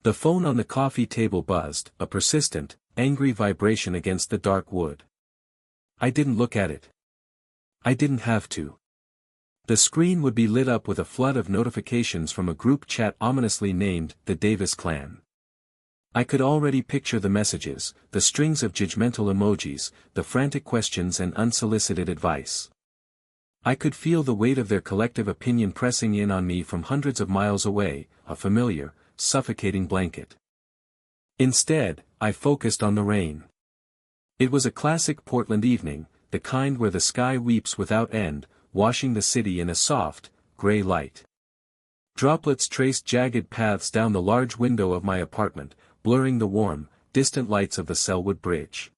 The phone on the coffee table buzzed, a persistent, angry vibration against the dark wood. I didn't look at it. I didn't have to. The screen would be lit up with a flood of notifications from a group chat ominously named the Davis Clan. I could already picture the messages, the strings of judgmental emojis, the frantic questions and unsolicited advice. I could feel the weight of their collective opinion pressing in on me from hundreds of miles away, a familiar, suffocating blanket. Instead, I focused on the rain. It was a classic Portland evening, the kind where the sky weeps without end, washing the city in a soft, gray light. Droplets traced jagged paths down the large window of my apartment, blurring the warm, distant lights of the Selwood Bridge.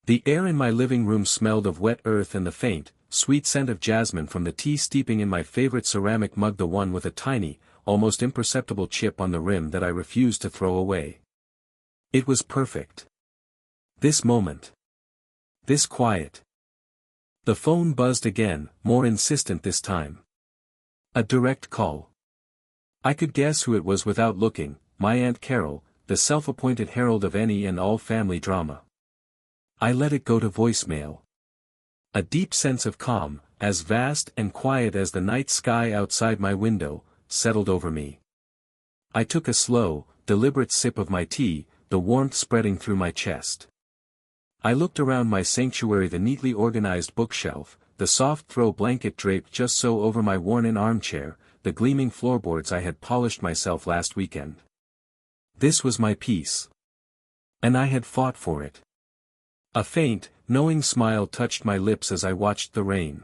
The air in my living room smelled of wet earth and the faint, sweet scent of jasmine from the tea steeping in my favorite ceramic mug, the one with a tiny, almost imperceptible chip on the rim that I refused to throw away. It was perfect. This moment. This quiet. The phone buzzed again, more insistent this time. A direct call. I could guess who it was without looking, my Aunt Carol, the self-appointed herald of any and all family drama. I let it go to voicemail. A deep sense of calm, as vast and quiet as the night sky outside my window, settled over me. I took a slow, deliberate sip of my tea, the warmth spreading through my chest. I looked around my sanctuary, the neatly organized bookshelf, the soft throw blanket draped just so over my worn-in armchair, the gleaming floorboards I had polished myself last weekend. This was my peace. And I had fought for it. A faint, knowing smile touched my lips as I watched the rain.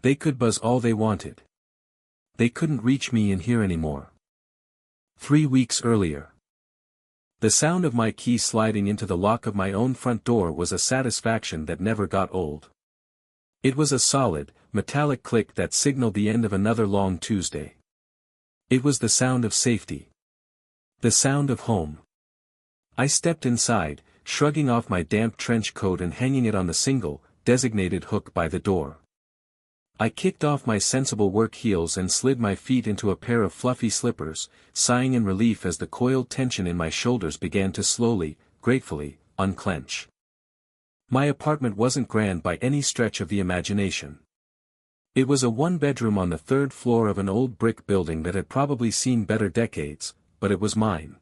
They could buzz all they wanted. They couldn't reach me in here anymore. 3 weeks earlier. The sound of my key sliding into the lock of my own front door was a satisfaction that never got old. It was a solid, metallic click that signaled the end of another long Tuesday. It was the sound of safety. The sound of home. I stepped inside, shrugging off my damp trench coat and hanging it on the single, designated hook by the door. I kicked off my sensible work heels and slid my feet into a pair of fluffy slippers, sighing in relief as the coiled tension in my shoulders began to slowly, gratefully, unclench. My apartment wasn't grand by any stretch of the imagination. It was a one-bedroom on the 3rd floor of an old brick building that had probably seen better decades, but it was mine.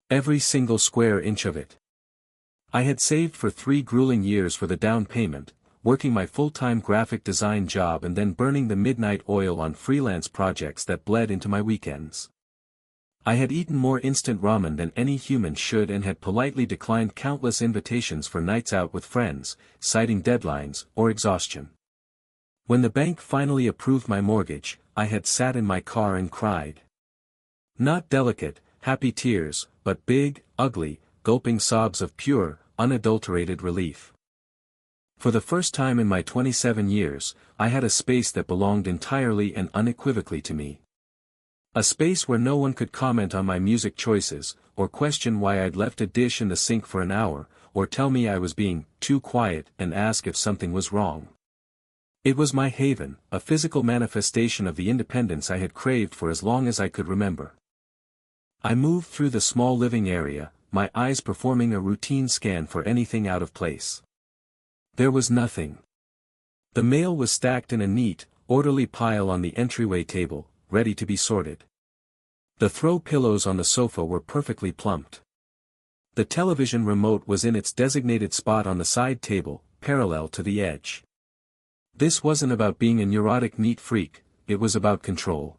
Every single square inch of it. I had saved for 3 grueling years for the down payment, working my full-time graphic design job and then burning the midnight oil on freelance projects that bled into my weekends. I had eaten more instant ramen than any human should and had politely declined countless invitations for nights out with friends, citing deadlines or exhaustion. When the bank finally approved my mortgage, I had sat in my car and cried. Not delicate, happy tears, but big, ugly, gulping sobs of pure, unadulterated relief. For the first time in my 27 years, I had a space that belonged entirely and unequivocally to me. A space where no one could comment on my music choices, or question why I'd left a dish in the sink for an hour, or tell me I was being too quiet and ask if something was wrong. It was my haven, a physical manifestation of the independence I had craved for as long as I could remember. I moved through the small living area, my eyes performing a routine scan for anything out of place. There was nothing. The mail was stacked in a neat, orderly pile on the entryway table, ready to be sorted. The throw pillows on the sofa were perfectly plumped. The television remote was in its designated spot on the side table, parallel to the edge. This wasn't about being a neurotic neat freak, it was about control.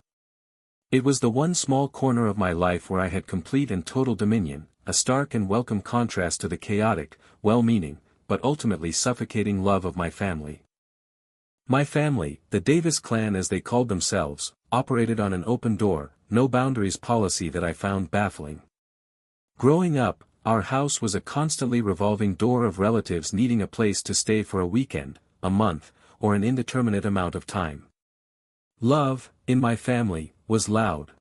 It was the one small corner of my life where I had complete and total dominion, a stark and welcome contrast to the chaotic, well-meaning, but ultimately suffocating love of my family. My family, the Davis clan as they called themselves, operated on an open door, no boundaries policy that I found baffling. Growing up, our house was a constantly revolving door of relatives needing a place to stay for a weekend, a month, or an indeterminate amount of time. Love, in my family, was loud.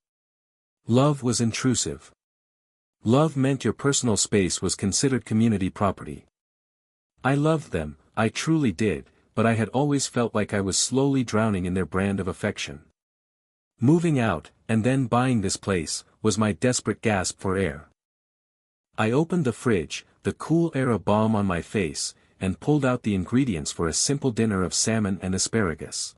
Love was intrusive. Love meant your personal space was considered community property. I loved them, I truly did, but I had always felt like I was slowly drowning in their brand of affection. Moving out, and then buying this place, was my desperate gasp for air. I opened the fridge, the cool air a balm on my face, and pulled out the ingredients for a simple dinner of salmon and asparagus.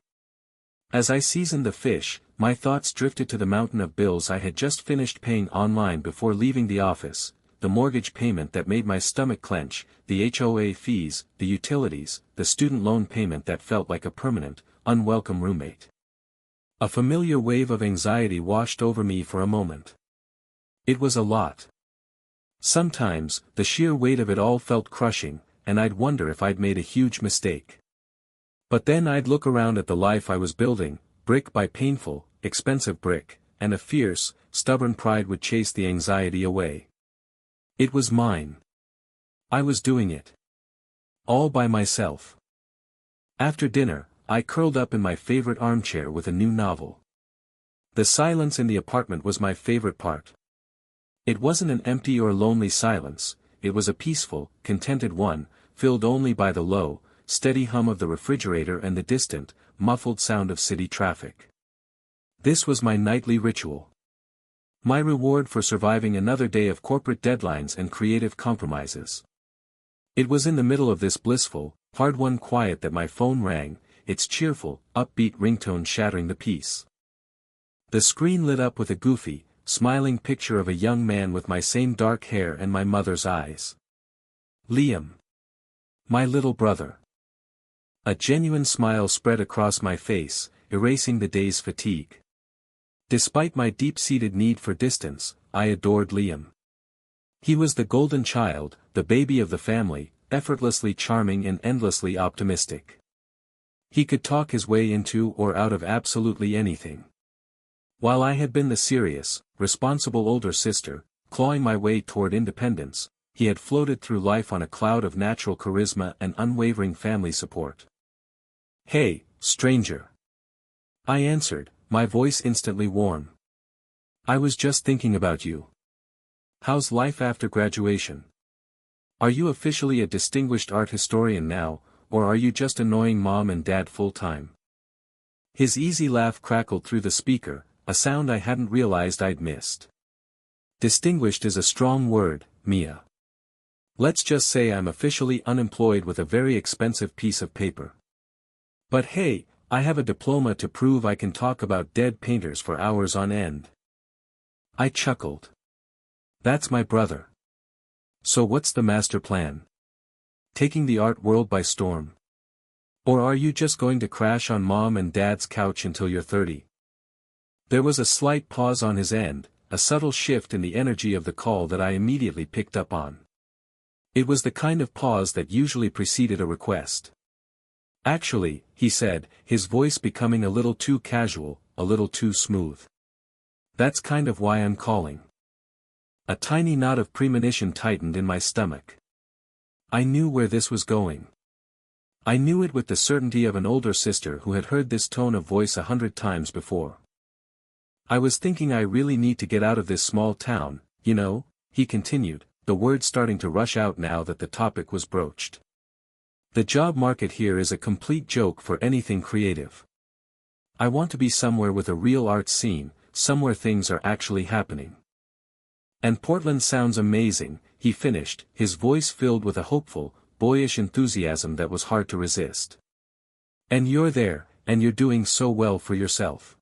As I seasoned the fish, my thoughts drifted to the mountain of bills I had just finished paying online before leaving the office, the mortgage payment that made my stomach clench, the HOA fees, the utilities, the student loan payment that felt like a permanent, unwelcome roommate. A familiar wave of anxiety washed over me for a moment. It was a lot. Sometimes, the sheer weight of it all felt crushing, and I'd wonder if I'd made a huge mistake. But then I'd look around at the life I was building, brick by painful, expensive brick, and a fierce, stubborn pride would chase the anxiety away. It was mine. I was doing it. All by myself. After dinner, I curled up in my favorite armchair with a new novel. The silence in the apartment was my favorite part. It wasn't an empty or lonely silence, it was a peaceful, contented one, filled only by the low, steady hum of the refrigerator and the distant, muffled sound of city traffic. This was my nightly ritual. My reward for surviving another day of corporate deadlines and creative compromises. It was in the middle of this blissful, hard-won quiet that my phone rang, its cheerful, upbeat ringtone shattering the peace. The screen lit up with a goofy, smiling picture of a young man with my same dark hair and my mother's eyes. Liam. My little brother. A genuine smile spread across my face, erasing the day's fatigue. Despite my deep-seated need for distance, I adored Liam. He was the golden child, the baby of the family, effortlessly charming and endlessly optimistic. He could talk his way into or out of absolutely anything. While I had been the serious, responsible older sister, clawing my way toward independence, he had floated through life on a cloud of natural charisma and unwavering family support. "Hey, stranger." I answered, my voice instantly warm. "I was just thinking about you. How's life after graduation? Are you officially a distinguished art historian now, or are you just annoying mom and dad full-time?" His easy laugh crackled through the speaker, a sound I hadn't realized I'd missed. Distinguished is a strong word, Mia. Let's just say I'm officially unemployed with a very expensive piece of paper. But hey, I have a diploma to prove I can talk about dead painters for hours on end. I chuckled. That's my brother. So what's the master plan? Taking the art world by storm? Or are you just going to crash on mom and dad's couch until you're 30? There was a slight pause on his end, a subtle shift in the energy of the call that I immediately picked up on. It was the kind of pause that usually preceded a request. "Actually," he said, his voice becoming a little too casual, a little too smooth. "That's kind of why I'm calling." A tiny knot of premonition tightened in my stomach. I knew where this was going. I knew it with the certainty of an older sister who had heard this tone of voice 100 times before. "I was thinking I really need to get out of this small town, you know," he continued, the words starting to rush out now that the topic was broached. "The job market here is a complete joke for anything creative. I want to be somewhere with a real art scene, somewhere things are actually happening." "And Portland sounds amazing," he finished, his voice filled with a hopeful, boyish enthusiasm that was hard to resist. "And you're there, and you're doing so well for yourself.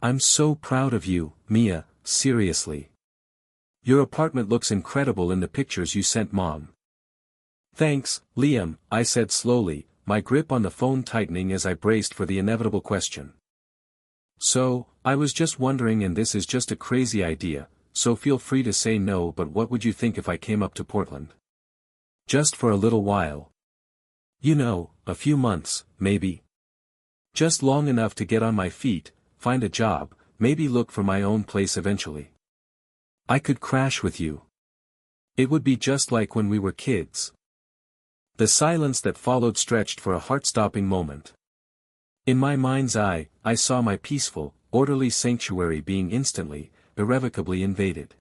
I'm so proud of you, Mia, seriously. Your apartment looks incredible in the pictures you sent mom." "Thanks, Liam," I said slowly, my grip on the phone tightening as I braced for the inevitable question. "So, I was just wondering, and this is just a crazy idea, so feel free to say no, but what would you think if I came up to Portland? Just for a little while. You know, a few months, maybe. Just long enough to get on my feet, find a job, maybe look for my own place eventually. I could crash with you. It would be just like when we were kids." The silence that followed stretched for a heart-stopping moment. In my mind's eye, I saw my peaceful, orderly sanctuary being instantly, irrevocably invaded.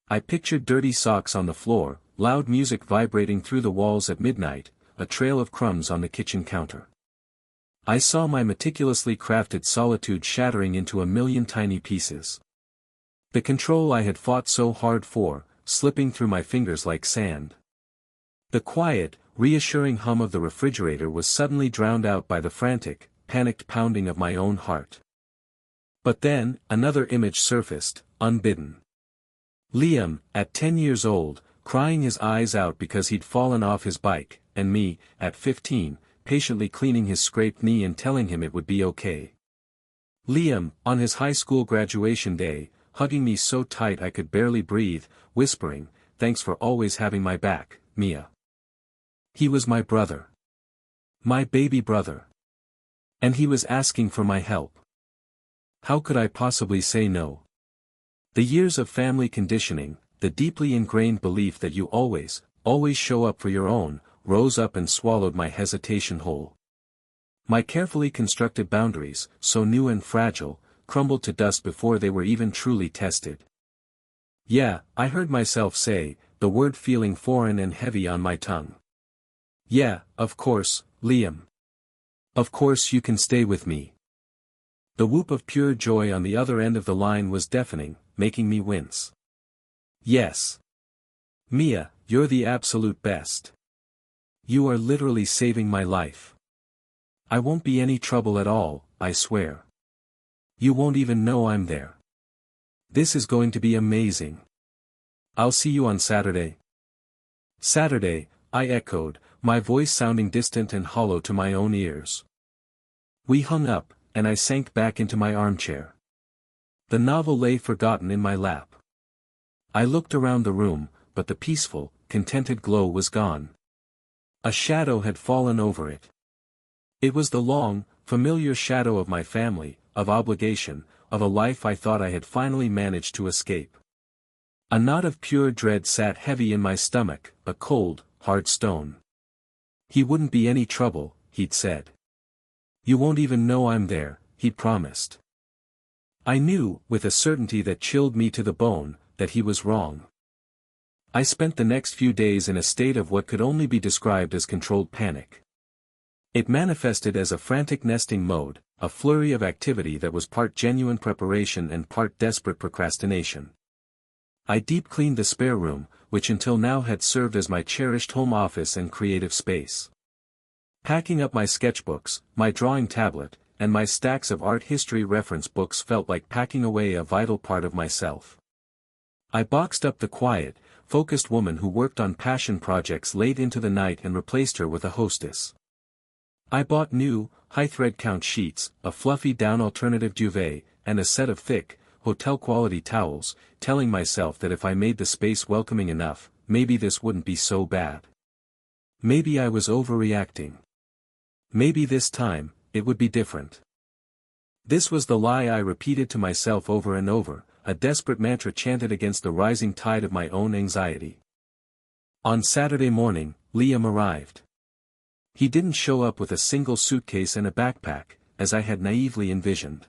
I pictured dirty socks on the floor, loud music vibrating through the walls at midnight, a trail of crumbs on the kitchen counter. I saw my meticulously crafted solitude shattering into a million tiny pieces. The control I had fought so hard for, slipping through my fingers like sand. The quiet, reassuring hum of the refrigerator was suddenly drowned out by the frantic, panicked pounding of my own heart. But then, another image surfaced, unbidden. Liam, at 10 years old, crying his eyes out because he'd fallen off his bike, and me, at 15, patiently cleaning his scraped knee and telling him it would be okay. Liam, on his high school graduation day, hugging me so tight I could barely breathe, whispering, "Thanks for always having my back, Mia." He was my brother. My baby brother. And he was asking for my help. How could I possibly say no? The years of family conditioning, the deeply ingrained belief that you always show up for your own, rose up and swallowed my hesitation whole. My carefully constructed boundaries, so new and fragile, crumbled to dust before they were even truly tested. Yeah, I heard myself say, the word feeling foreign and heavy on my tongue. Yeah, of course, Liam. Of course you can stay with me. The whoop of pure joy on the other end of the line was deafening, making me wince. Yes. Mia, you're the absolute best. You are literally saving my life. I won't be any trouble at all, I swear. You won't even know I'm there. This is going to be amazing. I'll see you on Saturday. Saturday, I echoed, my voice sounding distant and hollow to my own ears. We hung up, and I sank back into my armchair. The novel lay forgotten in my lap. I looked around the room, but the peaceful, contented glow was gone. A shadow had fallen over it. It was the long, familiar shadow of my family, of obligation, of a life I thought I had finally managed to escape. A knot of pure dread sat heavy in my stomach, a cold, hard stone. He wouldn't be any trouble, he'd said. You won't even know I'm there, he'd promised. I knew, with a certainty that chilled me to the bone, that he was wrong. I spent the next few days in a state of what could only be described as controlled panic. It manifested as a frantic nesting mode, a flurry of activity that was part genuine preparation and part desperate procrastination. I deep-cleaned the spare room, which until now had served as my cherished home office and creative space. Packing up my sketchbooks, my drawing tablet, and my stacks of art history reference books felt like packing away a vital part of myself. I boxed up the quiet, focused woman who worked on passion projects late into the night and replaced her with a hostess. I bought new, high-thread count sheets, a fluffy down alternative duvet, and a set of thick, hotel-quality towels, telling myself that if I made the space welcoming enough, maybe this wouldn't be so bad. Maybe I was overreacting. Maybe this time, it would be different. This was the lie I repeated to myself over and over, a desperate mantra chanted against the rising tide of my own anxiety. On Saturday morning, Liam arrived. He didn't show up with a single suitcase and a backpack, as I had naively envisioned.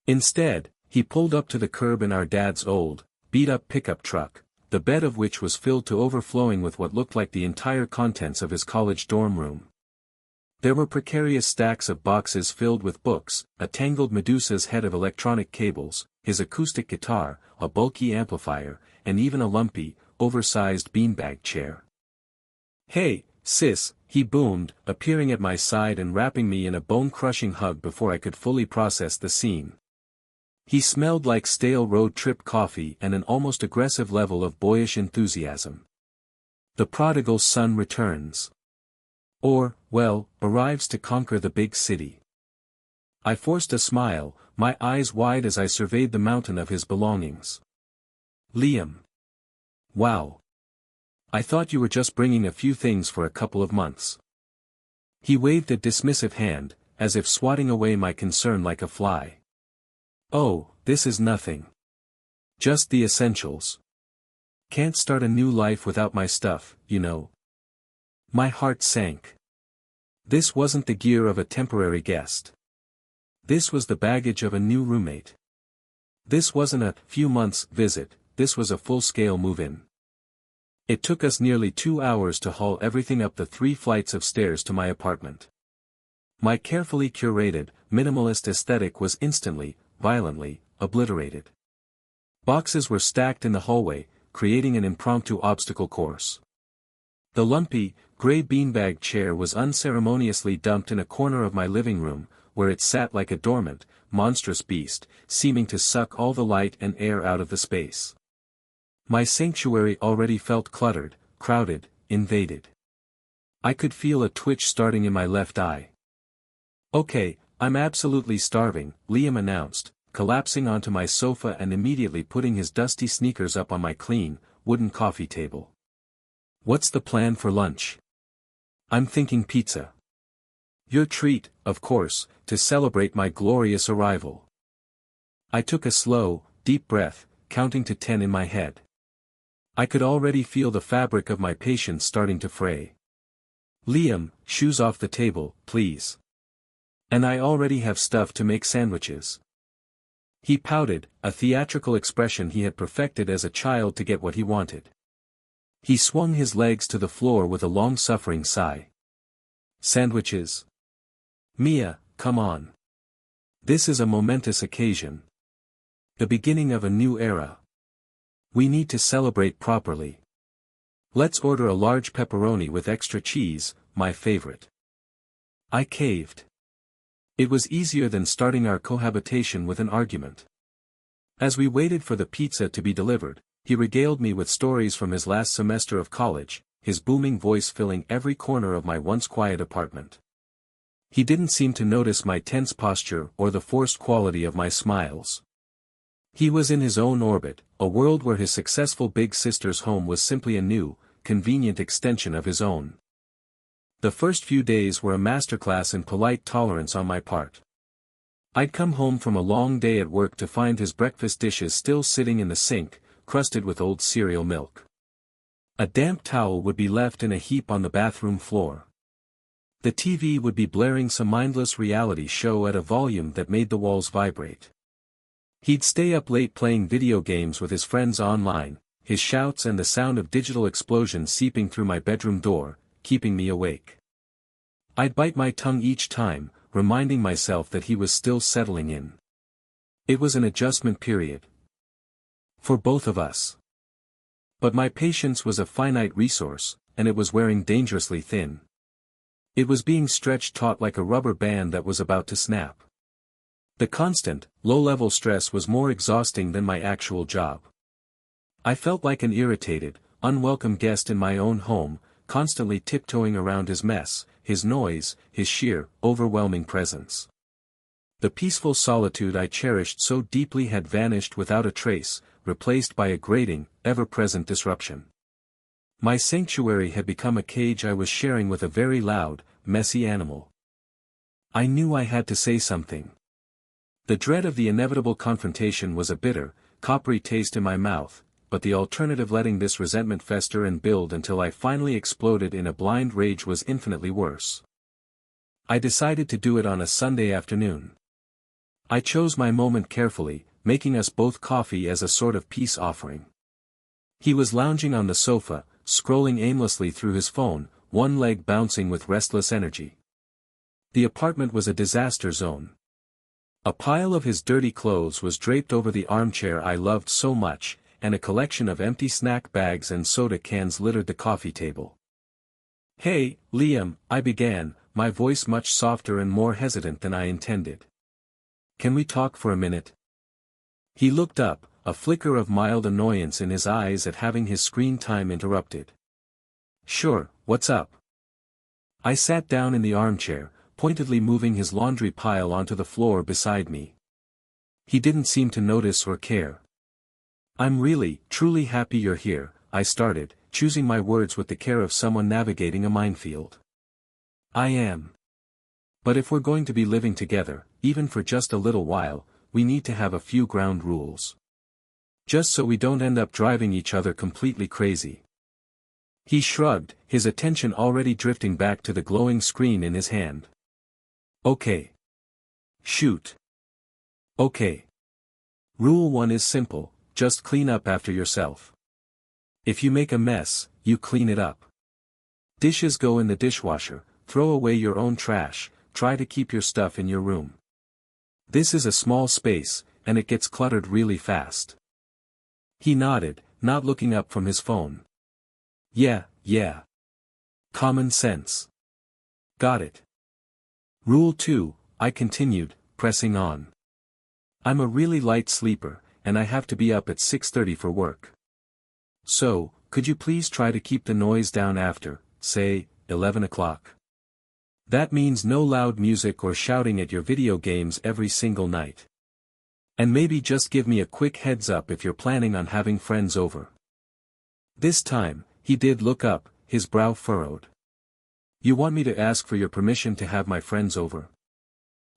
Instead, he pulled up to the curb in our dad's old, beat-up pickup truck, the bed of which was filled to overflowing with what looked like the entire contents of his college dorm room. There were precarious stacks of boxes filled with books, a tangled Medusa's head of electronic cables, his acoustic guitar, a bulky amplifier, and even a lumpy, oversized beanbag chair. "Hey, sis," he boomed, appearing at my side and wrapping me in a bone-crushing hug before I could fully process the scene. He smelled like stale road trip coffee and an almost aggressive level of boyish enthusiasm. The prodigal son returns. Or, well, arrives to conquer the big city. I forced a smile, my eyes wide as I surveyed the mountain of his belongings. Liam. Wow. I thought you were just bringing a few things for a couple of months. He waved a dismissive hand, as if swatting away my concern like a fly. Oh, this is nothing. Just the essentials. Can't start a new life without my stuff, you know. My heart sank. This wasn't the gear of a temporary guest. This was the baggage of a new roommate. This wasn't a few months visit, this was a full-scale move-in. It took us nearly 2 hours to haul everything up the 3 flights of stairs to my apartment. My carefully curated, minimalist aesthetic was instantly, violently, obliterated. Boxes were stacked in the hallway, creating an impromptu obstacle course. The lumpy, gray beanbag chair was unceremoniously dumped in a corner of my living room, where it sat like a dormant, monstrous beast, seeming to suck all the light and air out of the space. My sanctuary already felt cluttered, crowded, invaded. I could feel a twitch starting in my left eye. "Okay, I'm absolutely starving," Liam announced, collapsing onto my sofa and immediately putting his dusty sneakers up on my clean, wooden coffee table. "What's the plan for lunch?" "I'm thinking pizza." "Your treat, of course, to celebrate my glorious arrival." I took a slow, deep breath, counting to 10 in my head. I could already feel the fabric of my patience starting to fray. "Liam, shoes off the table, please. And I already have stuff to make sandwiches." He pouted, a theatrical expression he had perfected as a child to get what he wanted. He swung his legs to the floor with a long-suffering sigh. "Sandwiches? Mia, come on. This is a momentous occasion. The beginning of a new era. We need to celebrate properly. Let's order a large pepperoni with extra cheese, my favorite." I caved. It was easier than starting our cohabitation with an argument. As we waited for the pizza to be delivered, he regaled me with stories from his last semester of college, his booming voice filling every corner of my once quiet apartment. He didn't seem to notice my tense posture or the forced quality of my smiles. He was in his own orbit, a world where his successful big sister's home was simply a new, convenient extension of his own. The first few days were a masterclass in polite tolerance on my part. I'd come home from a long day at work to find his breakfast dishes still sitting in the sink, crusted with old cereal milk. A damp towel would be left in a heap on the bathroom floor. The TV would be blaring some mindless reality show at a volume that made the walls vibrate. He'd stay up late playing video games with his friends online, his shouts and the sound of digital explosions seeping through my bedroom door, keeping me awake. I'd bite my tongue each time, reminding myself that he was still settling in. It was an adjustment period. For both of us. But my patience was a finite resource, and it was wearing dangerously thin. It was being stretched taut like a rubber band that was about to snap. The constant, low-level stress was more exhausting than my actual job. I felt like an irritated, unwelcome guest in my own home, constantly tiptoeing around his mess, his noise, his sheer, overwhelming presence. The peaceful solitude I cherished so deeply had vanished without a trace, replaced by a grating, ever-present disruption. My sanctuary had become a cage I was sharing with a very loud, messy animal. I knew I had to say something. The dread of the inevitable confrontation was a bitter, coppery taste in my mouth, but the alternative, letting this resentment fester and build until I finally exploded in a blind rage, was infinitely worse. I decided to do it on a Sunday afternoon. I chose my moment carefully, making us both coffee as a sort of peace offering. He was lounging on the sofa, scrolling aimlessly through his phone, one leg bouncing with restless energy. The apartment was a disaster zone. A pile of his dirty clothes was draped over the armchair I loved so much, and a collection of empty snack bags and soda cans littered the coffee table. "Hey, Liam," I began, my voice much softer and more hesitant than I intended. "Can we talk for a minute?" He looked up, a flicker of mild annoyance in his eyes at having his screen time interrupted. "Sure, what's up?" I sat down in the armchair, pointedly moving his laundry pile onto the floor beside me. He didn't seem to notice or care. "I'm really, truly happy you're here," I started, choosing my words with the care of someone navigating a minefield. "I am. But if we're going to be living together, even for just a little while, we need to have a few ground rules. Just so we don't end up driving each other completely crazy." He shrugged, his attention already drifting back to the glowing screen in his hand. "Okay. Shoot." "Okay. Rule 1 is simple, just clean up after yourself. If you make a mess, you clean it up. Dishes go in the dishwasher, throw away your own trash, try to keep your stuff in your room. This is a small space, and it gets cluttered really fast. He nodded, not looking up from his phone. Yeah. Common sense. Got it. Rule 2, I continued, pressing on. I'm a really light sleeper, and I have to be up at 6:30 for work. So, could you please try to keep the noise down after, say, 11 o'clock? That means no loud music or shouting at your video games every single night. And maybe just give me a quick heads up if you're planning on having friends over. This time, he did look up, his brow furrowed. You want me to ask for your permission to have my friends over?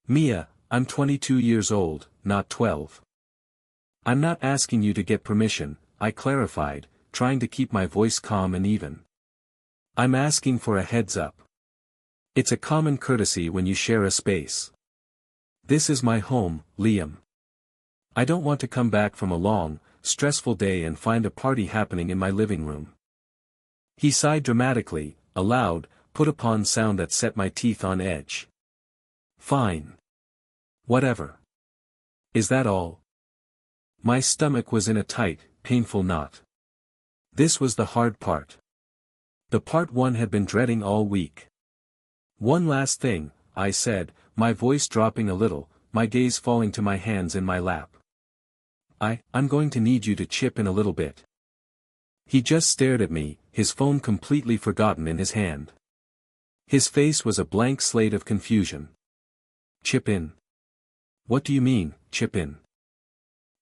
Mia, I'm 22 years old, not 12. I'm not asking you to get permission, I clarified, trying to keep my voice calm and even. I'm asking for a heads up. It's a common courtesy when you share a space. This is my home, Liam. I don't want to come back from a long, stressful day and find a party happening in my living room. He sighed dramatically, a loud, put-upon sound that set my teeth on edge. Fine. Whatever. Is that all? My stomach was in a tight, painful knot. This was the hard part. The part one had been dreading all week. One last thing, I said, my voice dropping a little, my gaze falling to my hands in my lap. I'm going to need you to chip in a little bit. He just stared at me, his phone completely forgotten in his hand. His face was a blank slate of confusion. Chip in? What do you mean, chip in?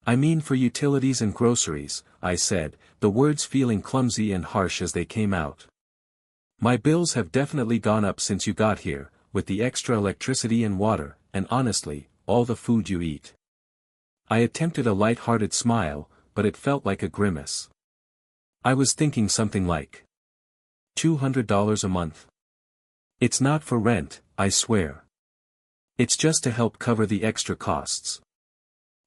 I mean for utilities and groceries, I said, the words feeling clumsy and harsh as they came out. My bills have definitely gone up since you got here, with the extra electricity and water, and honestly, all the food you eat. I attempted a light-hearted smile, but it felt like a grimace. I was thinking something like $200 a month. It's not for rent, I swear. It's just to help cover the extra costs.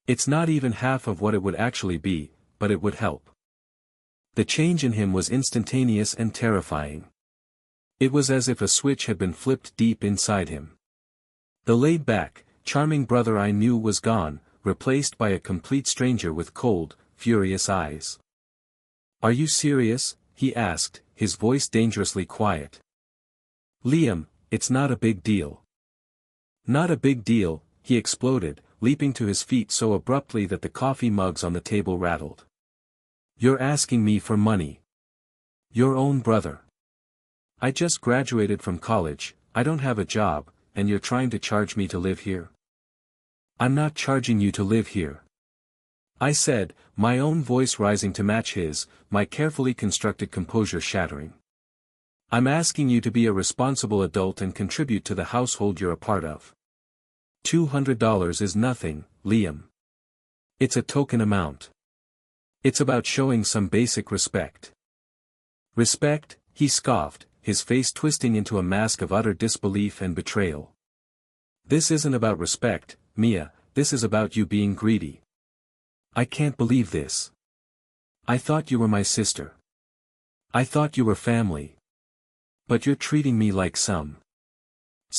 It's not even half of what it would actually be, but it would help. The change in him was instantaneous and terrifying. It was as if a switch had been flipped deep inside him. The laid-back, charming brother I knew was gone, replaced by a complete stranger with cold, furious eyes. Are you serious? He asked, his voice dangerously quiet. Liam, it's not a big deal. Not a big deal, he exploded, leaping to his feet so abruptly that the coffee mugs on the table rattled. You're asking me for money. Your own brother. I just graduated from college, I don't have a job, and you're trying to charge me to live here? I'm not charging you to live here. I said, my own voice rising to match his, my carefully constructed composure shattering. I'm asking you to be a responsible adult and contribute to the household you're a part of. $200 is nothing, Liam. It's a token amount. It's about showing some basic respect. Respect, he scoffed, his face twisting into a mask of utter disbelief and betrayal. This isn't about respect, Mia, this is about you being greedy. I can't believe this. I thought you were my sister. I thought you were family. But you're treating me like some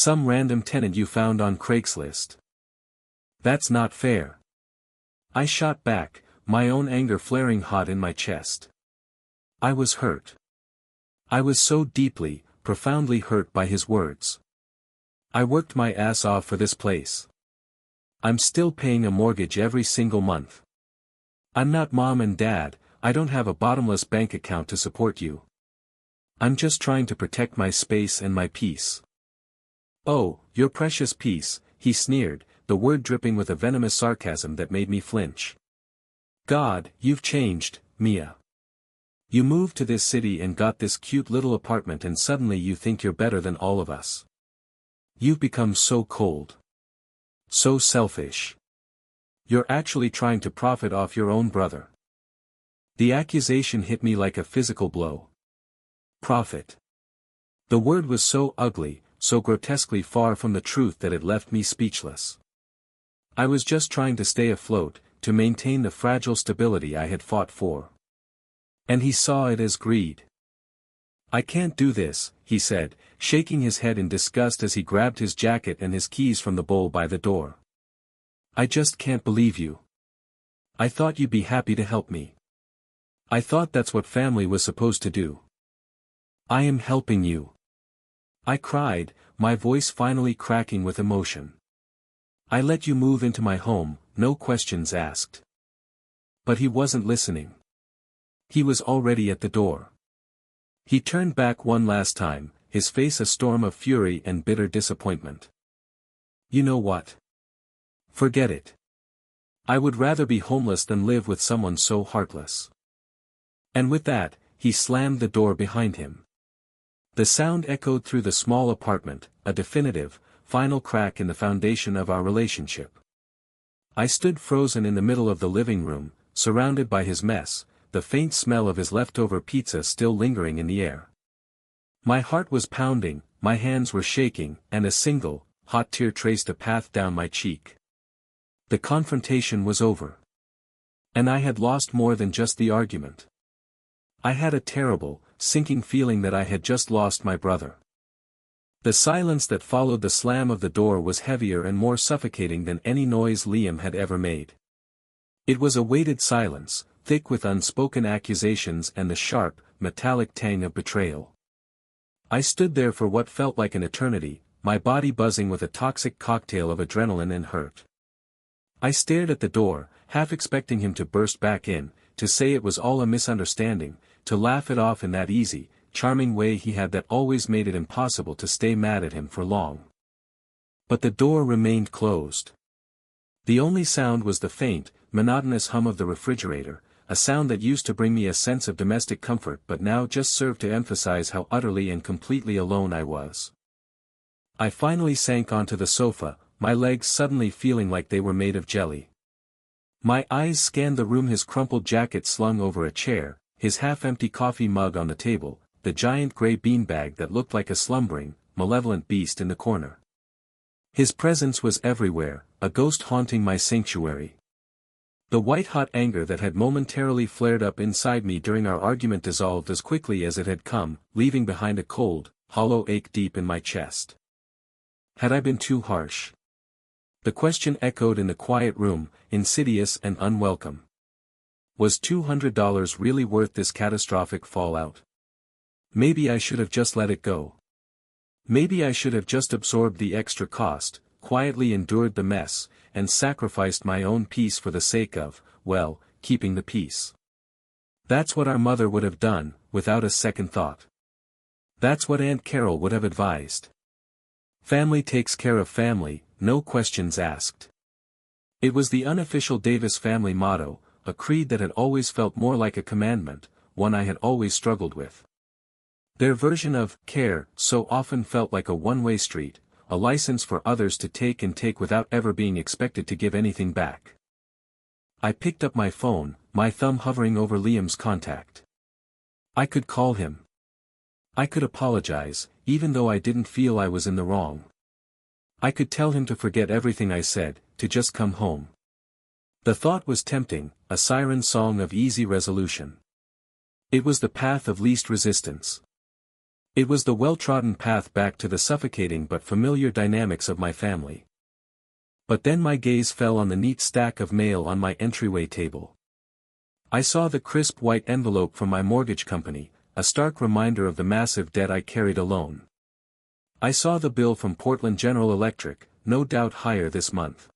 random tenant you found on Craigslist. That's not fair. I shot back, my own anger flaring hot in my chest. I was hurt. I was so deeply, profoundly hurt by his words. I worked my ass off for this place. I'm still paying a mortgage every single month. I'm not mom and dad, I don't have a bottomless bank account to support you. I'm just trying to protect my space and my peace. Oh, your precious peace, he sneered, the word dripping with a venomous sarcasm that made me flinch. God, you've changed, Mia. You moved to this city and got this cute little apartment and suddenly you think you're better than all of us. You've become so cold. So selfish. You're actually trying to profit off your own brother. The accusation hit me like a physical blow. Profit. The word was so ugly, so grotesquely far from the truth that it left me speechless. I was just trying to stay afloat, to maintain the fragile stability I had fought for. And he saw it as greed. "I can't do this," he said, shaking his head in disgust as he grabbed his jacket and his keys from the bowl by the door. "I just can't believe you. I thought you'd be happy to help me. I thought that's what family was supposed to do." "I am helping you," I cried, my voice finally cracking with emotion. "I let you move into my home, no questions asked." But he wasn't listening. He was already at the door. He turned back one last time, his face a storm of fury and bitter disappointment. "You know what? Forget it. I would rather be homeless than live with someone so heartless." And with that, he slammed the door behind him. The sound echoed through the small apartment, a definitive, final crack in the foundation of our relationship. I stood frozen in the middle of the living room, surrounded by his mess, the faint smell of his leftover pizza still lingering in the air. My heart was pounding, my hands were shaking, and a single, hot tear traced a path down my cheek. The confrontation was over. And I had lost more than just the argument. I had a terrible, sinking feeling that I had just lost my brother. The silence that followed the slam of the door was heavier and more suffocating than any noise Liam had ever made. It was a weighted silence, thick with unspoken accusations and the sharp, metallic tang of betrayal. I stood there for what felt like an eternity, my body buzzing with a toxic cocktail of adrenaline and hurt. I stared at the door, half expecting him to burst back in, to say it was all a misunderstanding, to laugh it off in that easy, charming way he had that always made it impossible to stay mad at him for long. But the door remained closed. The only sound was the faint, monotonous hum of the refrigerator, a sound that used to bring me a sense of domestic comfort but now just served to emphasize how utterly and completely alone I was. I finally sank onto the sofa, my legs suddenly feeling like they were made of jelly. My eyes scanned the room, his crumpled jacket slung over a chair, his half-empty coffee mug on the table, the giant gray beanbag that looked like a slumbering, malevolent beast in the corner. His presence was everywhere, a ghost haunting my sanctuary. The white-hot anger that had momentarily flared up inside me during our argument dissolved as quickly as it had come, leaving behind a cold, hollow ache deep in my chest. Had I been too harsh? The question echoed in the quiet room, insidious and unwelcome. Was $200 really worth this catastrophic fallout? Maybe I should have just let it go. Maybe I should have just absorbed the extra cost, quietly endured the mess, and sacrificed my own peace for the sake of, well, keeping the peace. That's what our mother would have done, without a second thought. That's what Aunt Carol would have advised. Family takes care of family, no questions asked. It was the unofficial Davis family motto, a creed that had always felt more like a commandment, one I had always struggled with. Their version of care so often felt like a one-way street, a license for others to take and take without ever being expected to give anything back. I picked up my phone, my thumb hovering over Liam's contact. I could call him. I could apologize, even though I didn't feel I was in the wrong. I could tell him to forget everything I said, to just come home. The thought was tempting, a siren song of easy resolution. It was the path of least resistance. It was the well-trodden path back to the suffocating but familiar dynamics of my family. But then my gaze fell on the neat stack of mail on my entryway table. I saw the crisp white envelope from my mortgage company, a stark reminder of the massive debt I carried alone. I saw the bill from Portland General Electric, no doubt higher this month.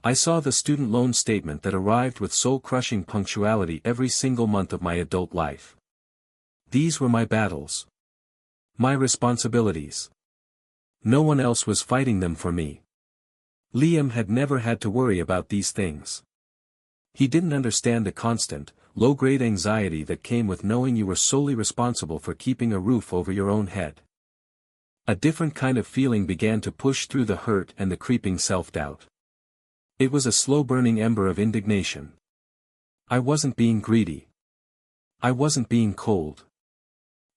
I saw the student loan statement that arrived with soul-crushing punctuality every single month of my adult life. These were my battles. My responsibilities. No one else was fighting them for me. Liam had never had to worry about these things. He didn't understand the constant, low-grade anxiety that came with knowing you were solely responsible for keeping a roof over your own head. A different kind of feeling began to push through the hurt and the creeping self-doubt. It was a slow-burning ember of indignation. I wasn't being greedy. I wasn't being cold.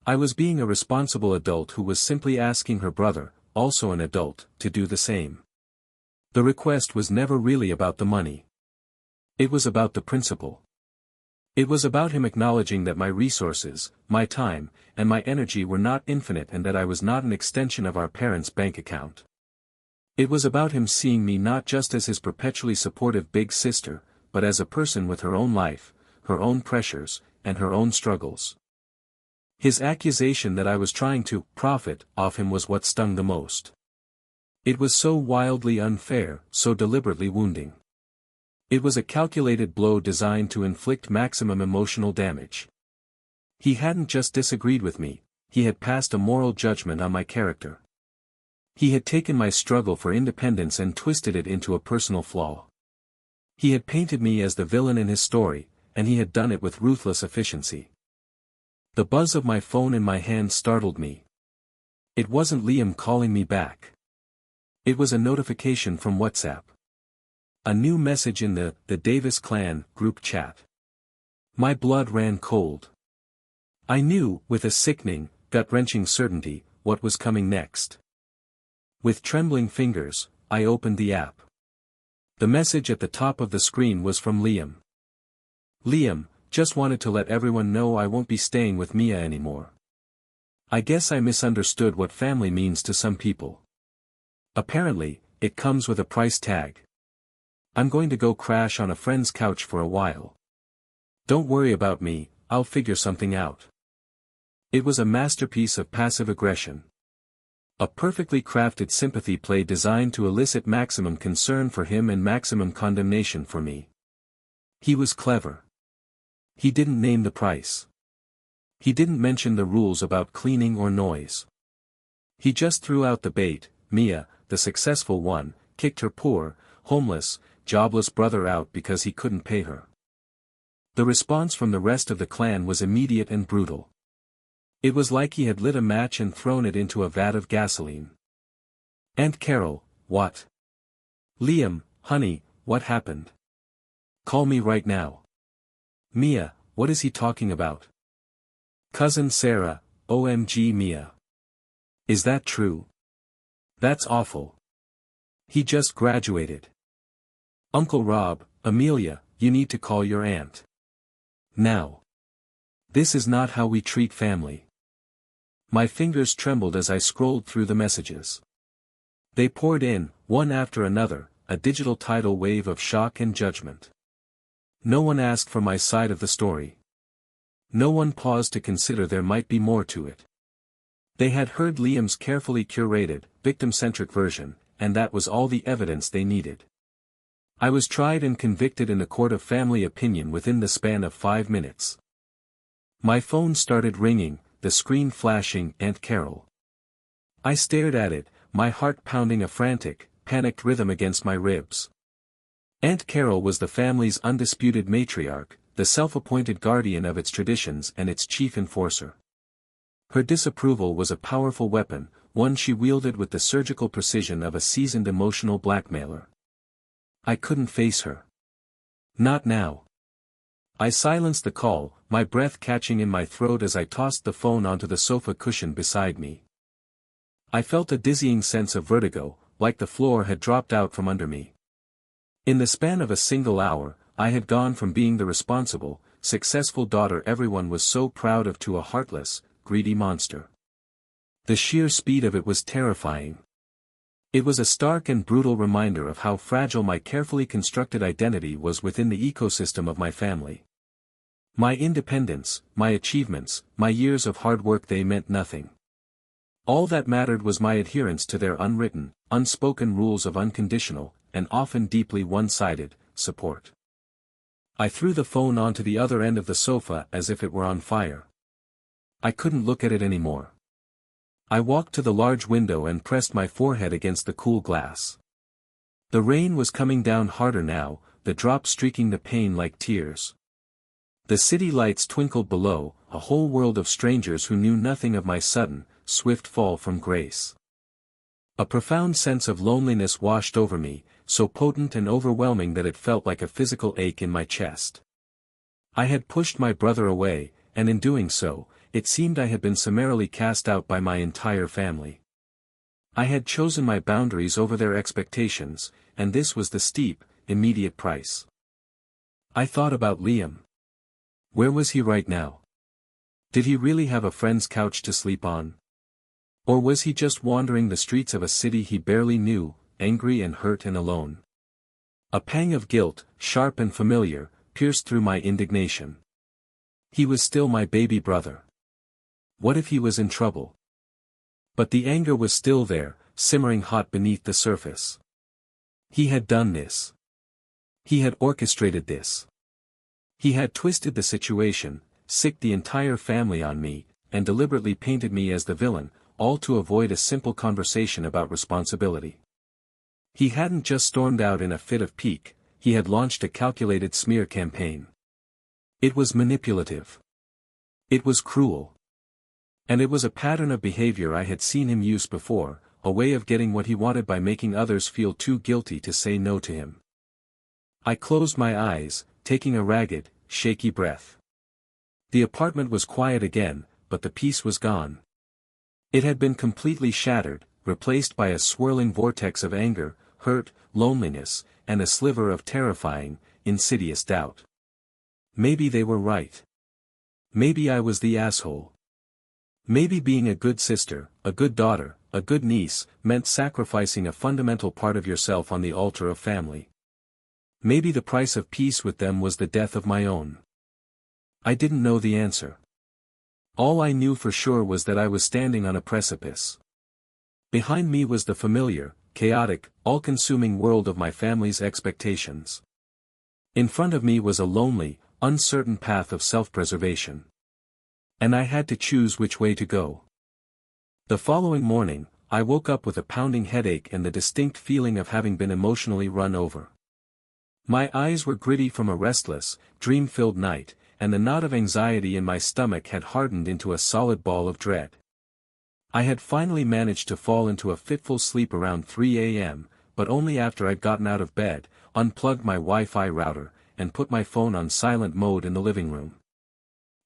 I was being a responsible adult who was simply asking her brother, also an adult, to do the same. The request was never really about the money. It was about the principle. It was about him acknowledging that my resources, my time, and my energy were not infinite and that I was not an extension of our parents' bank account. It was about him seeing me not just as his perpetually supportive big sister, but as a person with her own life, her own pressures, and her own struggles. His accusation that I was trying to profit off him was what stung the most. It was so wildly unfair, so deliberately wounding. It was a calculated blow designed to inflict maximum emotional damage. He hadn't just disagreed with me, he had passed a moral judgment on my character. He had taken my struggle for independence and twisted it into a personal flaw. He had painted me as the villain in his story, and he had done it with ruthless efficiency. The buzz of my phone in my hand startled me. It wasn't Liam calling me back. It was a notification from WhatsApp. A new message in the Davis clan group chat. My blood ran cold. I knew, with a sickening, gut-wrenching certainty, what was coming next. With trembling fingers, I opened the app. The message at the top of the screen was from Liam. Liam, just wanted to let everyone know I won't be staying with Mia anymore. I guess I misunderstood what family means to some people. Apparently, it comes with a price tag. I'm going to go crash on a friend's couch for a while. Don't worry about me, I'll figure something out. It was a masterpiece of passive aggression. A perfectly crafted sympathy play designed to elicit maximum concern for him and maximum condemnation for me. He was clever. He didn't name the price. He didn't mention the rules about cleaning or noise. He just threw out the bait. Mia, the successful one, kicked her poor, homeless, jobless brother out because he couldn't pay her. The response from the rest of the clan was immediate and brutal. It was like he had lit a match and thrown it into a vat of gasoline. Aunt Carol, what? Liam, honey, what happened? Call me right now. Mia, what is he talking about? Cousin Sarah, OMG Mia. Is that true? That's awful. He just graduated. Uncle Rob, Amelia, you need to call your aunt. Now. This is not how we treat family. My fingers trembled as I scrolled through the messages. They poured in, one after another, a digital tidal wave of shock and judgment. No one asked for my side of the story. No one paused to consider there might be more to it. They had heard Liam's carefully curated, victim-centric version, and that was all the evidence they needed. I was tried and convicted in a court of family opinion within the span of 5 minutes. My phone started ringing, the screen flashing Aunt Carol. I stared at it, my heart pounding a frantic, panicked rhythm against my ribs. Aunt Carol was the family's undisputed matriarch, the self-appointed guardian of its traditions and its chief enforcer. Her disapproval was a powerful weapon, one she wielded with the surgical precision of a seasoned emotional blackmailer. I couldn't face her. Not now. I silenced the call, my breath catching in my throat as I tossed the phone onto the sofa cushion beside me. I felt a dizzying sense of vertigo, like the floor had dropped out from under me. In the span of a single hour, I had gone from being the responsible, successful daughter everyone was so proud of to a heartless, greedy monster. The sheer speed of it was terrifying. It was a stark and brutal reminder of how fragile my carefully constructed identity was within the ecosystem of my family. My independence, my achievements, my years of hard work, they meant nothing. All that mattered was my adherence to their unwritten, unspoken rules of unconditional, and often deeply one-sided, support. I threw the phone onto the other end of the sofa as if it were on fire. I couldn't look at it anymore. I walked to the large window and pressed my forehead against the cool glass. The rain was coming down harder now, the drops streaking the pane like tears. The city lights twinkled below, a whole world of strangers who knew nothing of my sudden, swift fall from grace. A profound sense of loneliness washed over me, so potent and overwhelming that it felt like a physical ache in my chest. I had pushed my brother away, and in doing so, it seemed I had been summarily cast out by my entire family. I had chosen my boundaries over their expectations, and this was the steep, immediate price. I thought about Liam. Where was he right now? Did he really have a friend's couch to sleep on? Or was he just wandering the streets of a city he barely knew, angry and hurt and alone? A pang of guilt, sharp and familiar, pierced through my indignation. He was still my baby brother. What if he was in trouble? But the anger was still there, simmering hot beneath the surface. He had done this. He had orchestrated this. He had twisted the situation, sicked the entire family on me, and deliberately painted me as the villain, all to avoid a simple conversation about responsibility. He hadn't just stormed out in a fit of pique, he had launched a calculated smear campaign. It was manipulative. It was cruel. And it was a pattern of behavior I had seen him use before, a way of getting what he wanted by making others feel too guilty to say no to him. I closed my eyes, taking a ragged, shaky breath. The apartment was quiet again, but the peace was gone. It had been completely shattered, replaced by a swirling vortex of anger, hurt, loneliness, and a sliver of terrifying, insidious doubt. Maybe they were right. Maybe I was the asshole. Maybe being a good sister, a good daughter, a good niece, meant sacrificing a fundamental part of yourself on the altar of family. Maybe the price of peace with them was the death of my own. I didn't know the answer. All I knew for sure was that I was standing on a precipice. Behind me was the familiar, chaotic, all-consuming world of my family's expectations. In front of me was a lonely, uncertain path of self-preservation. And I had to choose which way to go. The following morning, I woke up with a pounding headache and the distinct feeling of having been emotionally run over. My eyes were gritty from a restless, dream-filled night, and the knot of anxiety in my stomach had hardened into a solid ball of dread. I had finally managed to fall into a fitful sleep around 3 a.m., but only after I'd gotten out of bed, unplugged my Wi-Fi router, and put my phone on silent mode in the living room.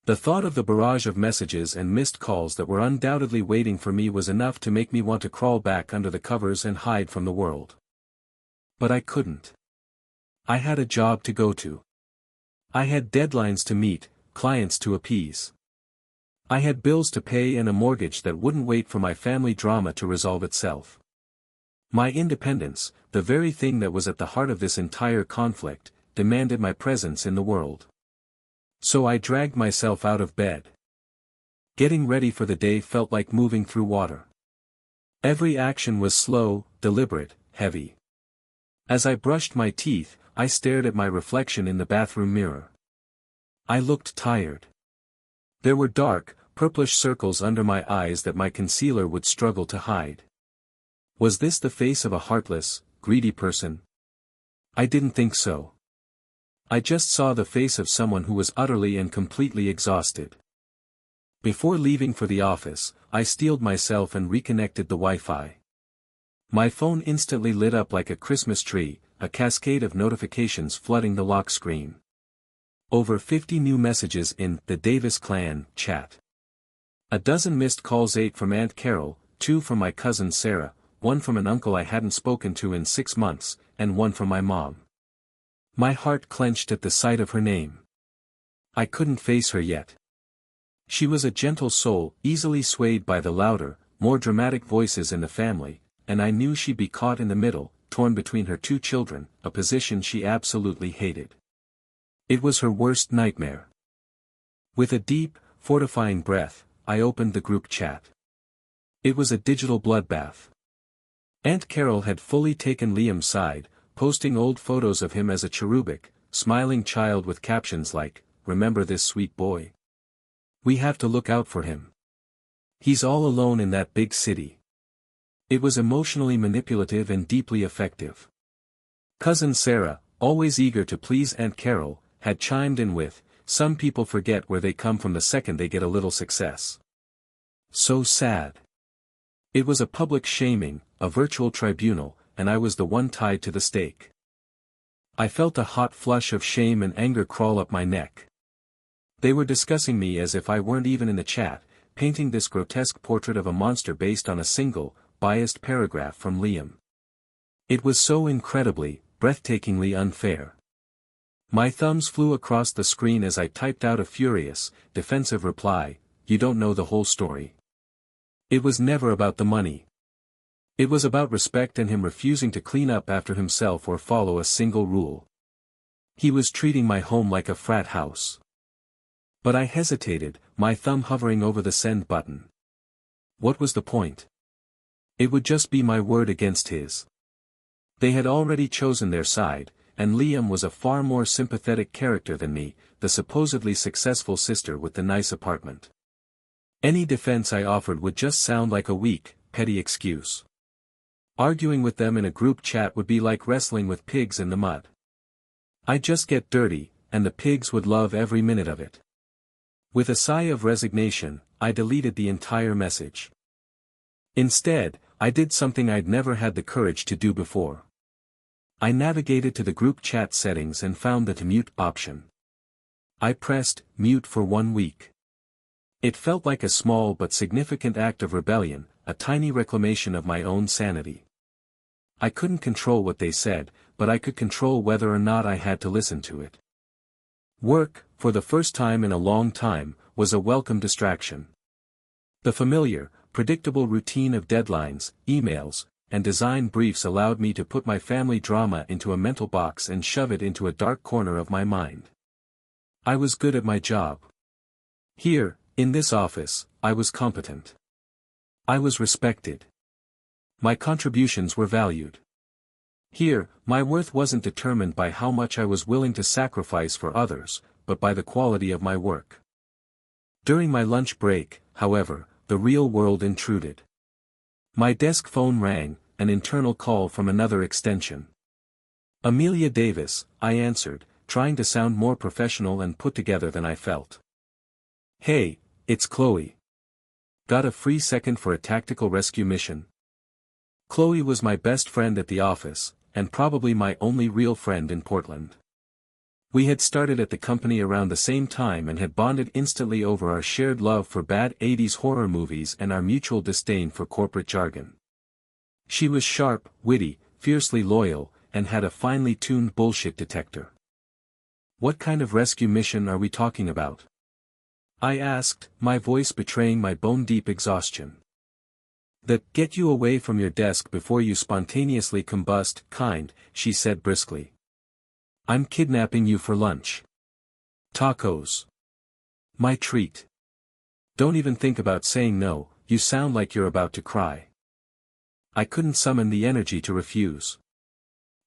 The thought of the barrage of messages and missed calls that were undoubtedly waiting for me was enough to make me want to crawl back under the covers and hide from the world. But I couldn't. I had a job to go to. I had deadlines to meet, clients to appease. I had bills to pay and a mortgage that wouldn't wait for my family drama to resolve itself. My independence, the very thing that was at the heart of this entire conflict, demanded my presence in the world. So I dragged myself out of bed. Getting ready for the day felt like moving through water. Every action was slow, deliberate, heavy. As I brushed my teeth, I stared at my reflection in the bathroom mirror. I looked tired. There were dark, purplish circles under my eyes that my concealer would struggle to hide. Was this the face of a heartless, greedy person? I didn't think so. I just saw the face of someone who was utterly and completely exhausted. Before leaving for the office, I steeled myself and reconnected the Wi-Fi. My phone instantly lit up like a Christmas tree, a cascade of notifications flooding the lock screen. Over 50 new messages in the Davis Clan chat. A dozen missed calls, 8 from Aunt Carol, 2 from my cousin Sarah, 1 from an uncle I hadn't spoken to in 6 months, and 1 from my mom. My heart clenched at the sight of her name. I couldn't face her yet. She was a gentle soul, easily swayed by the louder, more dramatic voices in the family, and I knew she'd be caught in the middle, torn between her 2 children, a position she absolutely hated. It was her worst nightmare. With a deep, fortifying breath, I opened the group chat. It was a digital bloodbath. Aunt Carol had fully taken Liam's side, posting old photos of him as a cherubic, smiling child with captions like, "Remember this sweet boy? We have to look out for him. He's all alone in that big city." It was emotionally manipulative and deeply effective. Cousin Sarah, always eager to please Aunt Carol, had chimed in with, "Some people forget where they come from the second they get a little success." So sad. It was a public shaming, a virtual tribunal, and I was the one tied to the stake. I felt a hot flush of shame and anger crawl up my neck. They were discussing me as if I weren't even in the chat, painting this grotesque portrait of a monster based on a single, biased paragraph from Liam. It was so incredibly, breathtakingly unfair. My thumbs flew across the screen as I typed out a furious, defensive reply, "You don't know the whole story." It was never about the money. It was about respect and him refusing to clean up after himself or follow a single rule. He was treating my home like a frat house. But I hesitated, my thumb hovering over the send button. What was the point? It would just be my word against his. They had already chosen their side, and Liam was a far more sympathetic character than me, the supposedly successful sister with the nice apartment. Any defense I offered would just sound like a weak, petty excuse. Arguing with them in a group chat would be like wrestling with pigs in the mud. I'd just get dirty, and the pigs would love every minute of it. With a sigh of resignation, I deleted the entire message. Instead, I did something I'd never had the courage to do before. I navigated to the group chat settings and found the mute option. I pressed mute for 1 week. It felt like a small but significant act of rebellion, a tiny reclamation of my own sanity. I couldn't control what they said, but I could control whether or not I had to listen to it. Work, for the first time in a long time, was a welcome distraction. The familiar, predictable routine of deadlines, emails, and design briefs allowed me to put my family drama into a mental box and shove it into a dark corner of my mind. I was good at my job. Here, in this office, I was competent. I was respected. My contributions were valued. Here, my worth wasn't determined by how much I was willing to sacrifice for others, but by the quality of my work. During my lunch break, however, the real world intruded. My desk phone rang, an internal call from another extension. Amelia Davis, I answered, trying to sound more professional and put together than I felt. Hey, it's Chloe. Got a free second for a tactical rescue mission? Chloe was my best friend at the office, and probably my only real friend in Portland. We had started at the company around the same time and had bonded instantly over our shared love for bad 80s horror movies and our mutual disdain for corporate jargon. She was sharp, witty, fiercely loyal, and had a finely tuned bullshit detector. What kind of rescue mission are we talking about? I asked, my voice betraying my bone-deep exhaustion. The "get you away from your desk before you spontaneously combust" kind, she said briskly. I'm kidnapping you for lunch. Tacos. My treat. Don't even think about saying no, you sound like you're about to cry. I couldn't summon the energy to refuse.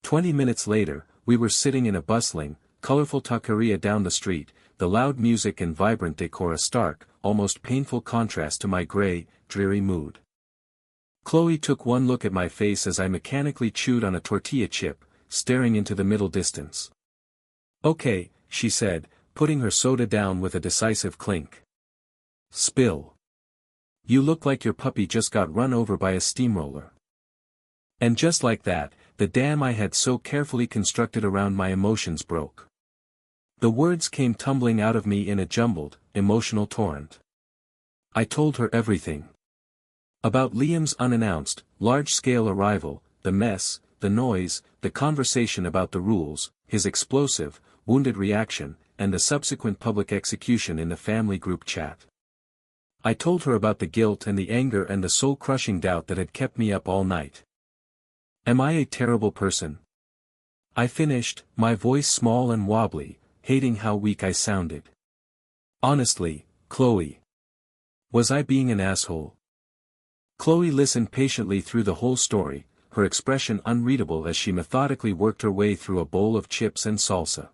20 minutes later, we were sitting in a bustling, colorful taqueria down the street, the loud music and vibrant decor a stark, almost painful contrast to my gray, dreary mood. Chloe took one look at my face as I mechanically chewed on a tortilla chip, staring into the middle distance. Okay, she said, putting her soda down with a decisive clink. Spill. You look like your puppy just got run over by a steamroller. And just like that, the dam I had so carefully constructed around my emotions broke. The words came tumbling out of me in a jumbled, emotional torrent. I told her everything. About Liam's unannounced, large-scale arrival, the mess, the noise, the conversation about the rules, his explosive, wounded reaction, and the subsequent public execution in the family group chat. I told her about the guilt and the anger and the soul-crushing doubt that had kept me up all night. Am I a terrible person? I finished, my voice small and wobbly, hating how weak I sounded. Honestly, Chloe. Was I being an asshole? Chloe listened patiently through the whole story, her expression unreadable as she methodically worked her way through a bowl of chips and salsa.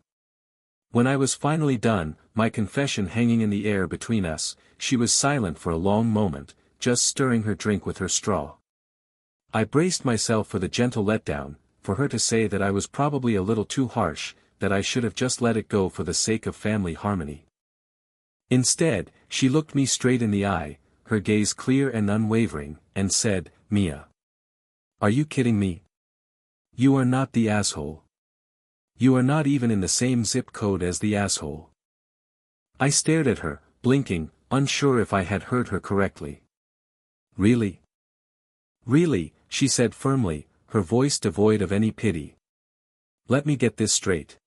When I was finally done, my confession hanging in the air between us, she was silent for a long moment, just stirring her drink with her straw. I braced myself for the gentle letdown, for her to say that I was probably a little too harsh, that I should have just let it go for the sake of family harmony. Instead, she looked me straight in the eye, her gaze clear and unwavering, and said, Mia. Are you kidding me? You are not the asshole. You are not even in the same zip code as the asshole. I stared at her, blinking, unsure if I had heard her correctly. Really? Really, she said firmly, her voice devoid of any pity. Let me get this straight.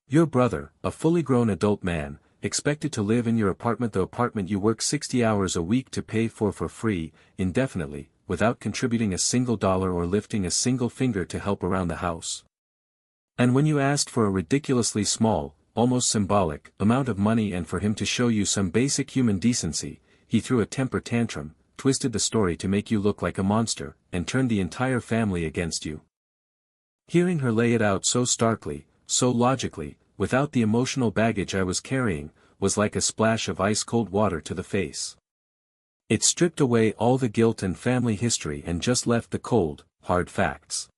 Your brother, a fully grown adult man, expected to live in your apartment, the apartment you work 60 hours a week to pay for free, indefinitely, without contributing a single dollar or lifting a single finger to help around the house. And when you asked for a ridiculously small, almost symbolic, amount of money and for him to show you some basic human decency, he threw a temper tantrum, twisted the story to make you look like a monster, and turned the entire family against you. Hearing her lay it out so starkly, so logically, without the emotional baggage I was carrying, was like a splash of ice-cold water to the face. It stripped away all the guilt and family history and just left the cold, hard facts.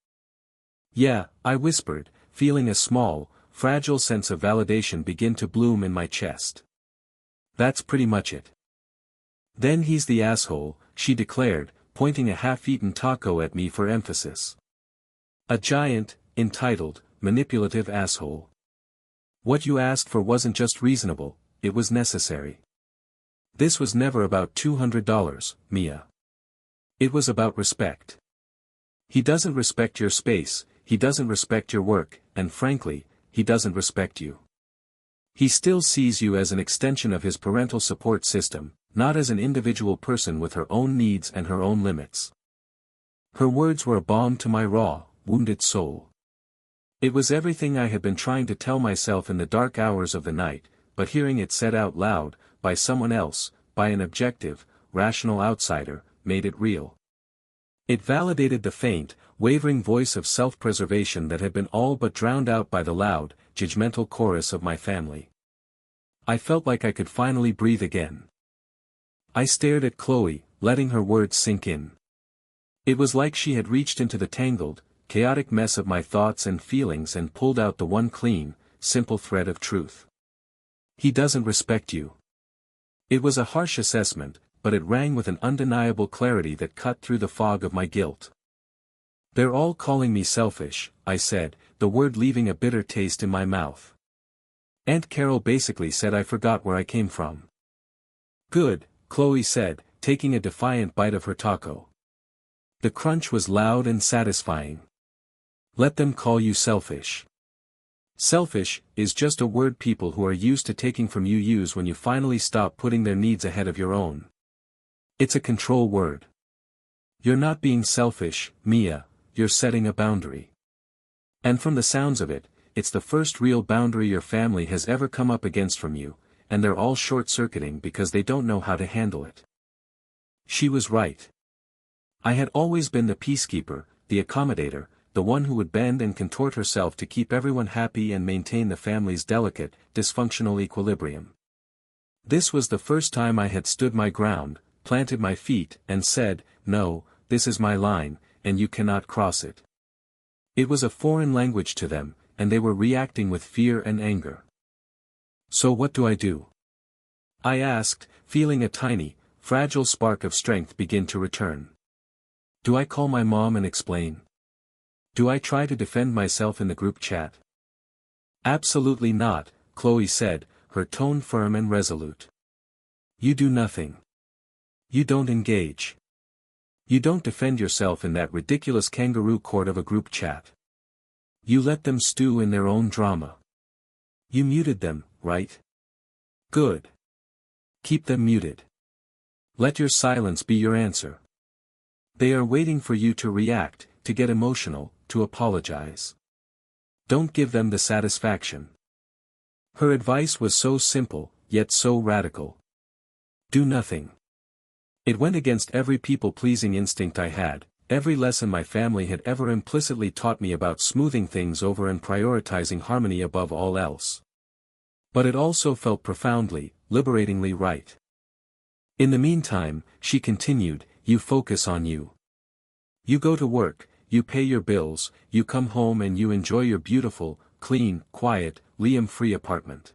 Yeah, I whispered, feeling a small, fragile sense of validation begin to bloom in my chest. That's pretty much it. Then he's the asshole, she declared, pointing a half-eaten taco at me for emphasis. A giant, entitled, manipulative asshole. What you asked for wasn't just reasonable, it was necessary. This was never about $200, Mia. It was about respect. He doesn't respect your space, he doesn't respect your work, and frankly, he doesn't respect you. He still sees you as an extension of his parental support system, not as an individual person with her own needs and her own limits. Her words were a balm to my raw, wounded soul. It was everything I had been trying to tell myself in the dark hours of the night, but hearing it said out loud, by someone else, by an objective, rational outsider, made it real. It validated the faint, wavering voice of self-preservation that had been all but drowned out by the loud, judgmental chorus of my family. I felt like I could finally breathe again. I stared at Chloe, letting her words sink in. It was like she had reached into the tangled, chaotic mess of my thoughts and feelings and pulled out the one clean, simple thread of truth. He doesn't respect you. It was a harsh assessment, but it rang with an undeniable clarity that cut through the fog of my guilt. They're all calling me selfish, I said, the word leaving a bitter taste in my mouth. Aunt Carol basically said I forgot where I came from. Good, Chloe said, taking a defiant bite of her taco. The crunch was loud and satisfying. Let them call you selfish. Selfish is just a word people who are used to taking from you use when you finally stop putting their needs ahead of your own. It's a control word. You're not being selfish, Mia, you're setting a boundary. And from the sounds of it, it's the first real boundary your family has ever come up against from you, and they're all short-circuiting because they don't know how to handle it. She was right. I had always been the peacekeeper, the accommodator, the one who would bend and contort herself to keep everyone happy and maintain the family's delicate, dysfunctional equilibrium. This was the first time I had stood my ground, planted my feet, and said, no, this is my line, and you cannot cross it. It was a foreign language to them, and they were reacting with fear and anger. So what do I do? I asked, feeling a tiny, fragile spark of strength begin to return. Do I call my mom and explain? Do I try to defend myself in the group chat? Absolutely not, Chloe said, her tone firm and resolute. You do nothing. You don't engage. You don't defend yourself in that ridiculous kangaroo court of a group chat. You let them stew in their own drama. You muted them, right? Good. Keep them muted. Let your silence be your answer. They are waiting for you to react, to get emotional, to apologize. Don't give them the satisfaction. Her advice was so simple, yet so radical. Do nothing. It went against every people-pleasing instinct I had, every lesson my family had ever implicitly taught me about smoothing things over and prioritizing harmony above all else. But it also felt profoundly, liberatingly right. In the meantime, she continued, you focus on you. You go to work, you pay your bills, you come home and you enjoy your beautiful, clean, quiet, Liam-free apartment.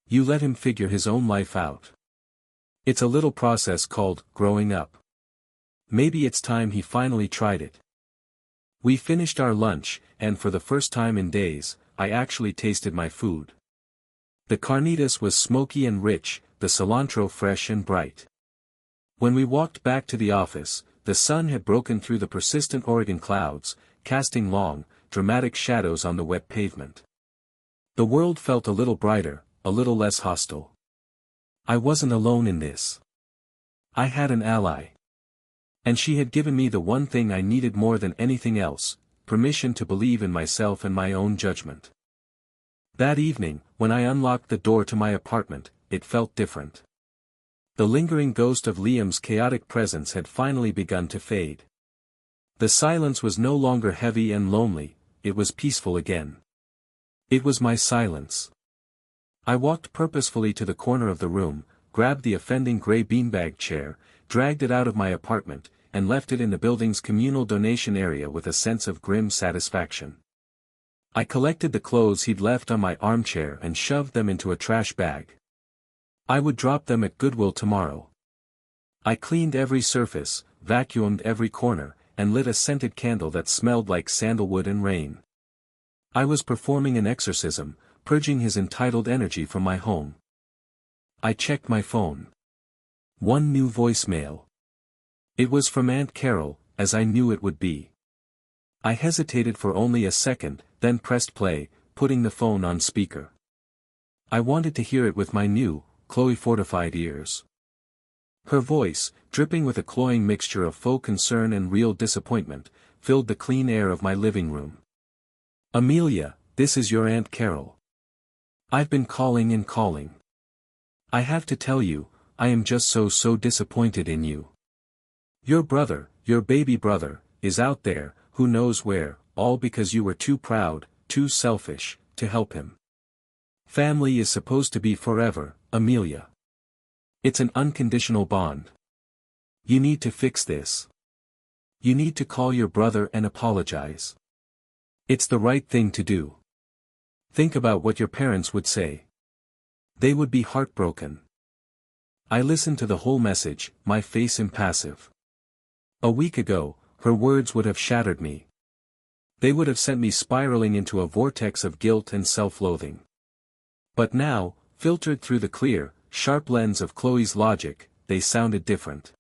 You let him figure his own life out. It's a little process called growing up. Maybe it's time he finally tried it. We finished our lunch, and for the first time in days, I actually tasted my food. The carnitas was smoky and rich, the cilantro fresh and bright. When we walked back to the office, the sun had broken through the persistent Oregon clouds, casting long, dramatic shadows on the wet pavement. The world felt a little brighter, a little less hostile. I wasn't alone in this. I had an ally. And she had given me the one thing I needed more than anything else, permission to believe in myself and my own judgment. That evening, when I unlocked the door to my apartment, it felt different. The lingering ghost of Liam's chaotic presence had finally begun to fade. The silence was no longer heavy and lonely, it was peaceful again. It was my silence. I walked purposefully to the corner of the room, grabbed the offending gray beanbag chair, dragged it out of my apartment, and left it in the building's communal donation area with a sense of grim satisfaction. I collected the clothes he'd left on my armchair and shoved them into a trash bag. I would drop them at Goodwill tomorrow. I cleaned every surface, vacuumed every corner, and lit a scented candle that smelled like sandalwood and rain. I was performing an exorcism, purging his entitled energy from my home. I checked my phone. One new voicemail. It was from Aunt Carol, as I knew it would be. I hesitated for only a second, then pressed play, putting the phone on speaker. I wanted to hear it with my new, Chloe-fortified ears. Her voice, dripping with a cloying mixture of faux concern and real disappointment, filled the clean air of my living room. "Amelia, this is your Aunt Carol. I've been calling and calling. I have to tell you, I am just so disappointed in you. Your brother, your baby brother, is out there, who knows where, all because you were too proud, too selfish, to help him. Family is supposed to be forever, Amelia. It's an unconditional bond. You need to fix this. You need to call your brother and apologize. It's the right thing to do. Think about what your parents would say. They would be heartbroken." I listened to the whole message, my face impassive. A week ago, her words would have shattered me. They would have sent me spiraling into a vortex of guilt and self-loathing. But now, filtered through the clear, sharp lens of Chloe's logic, they sounded different.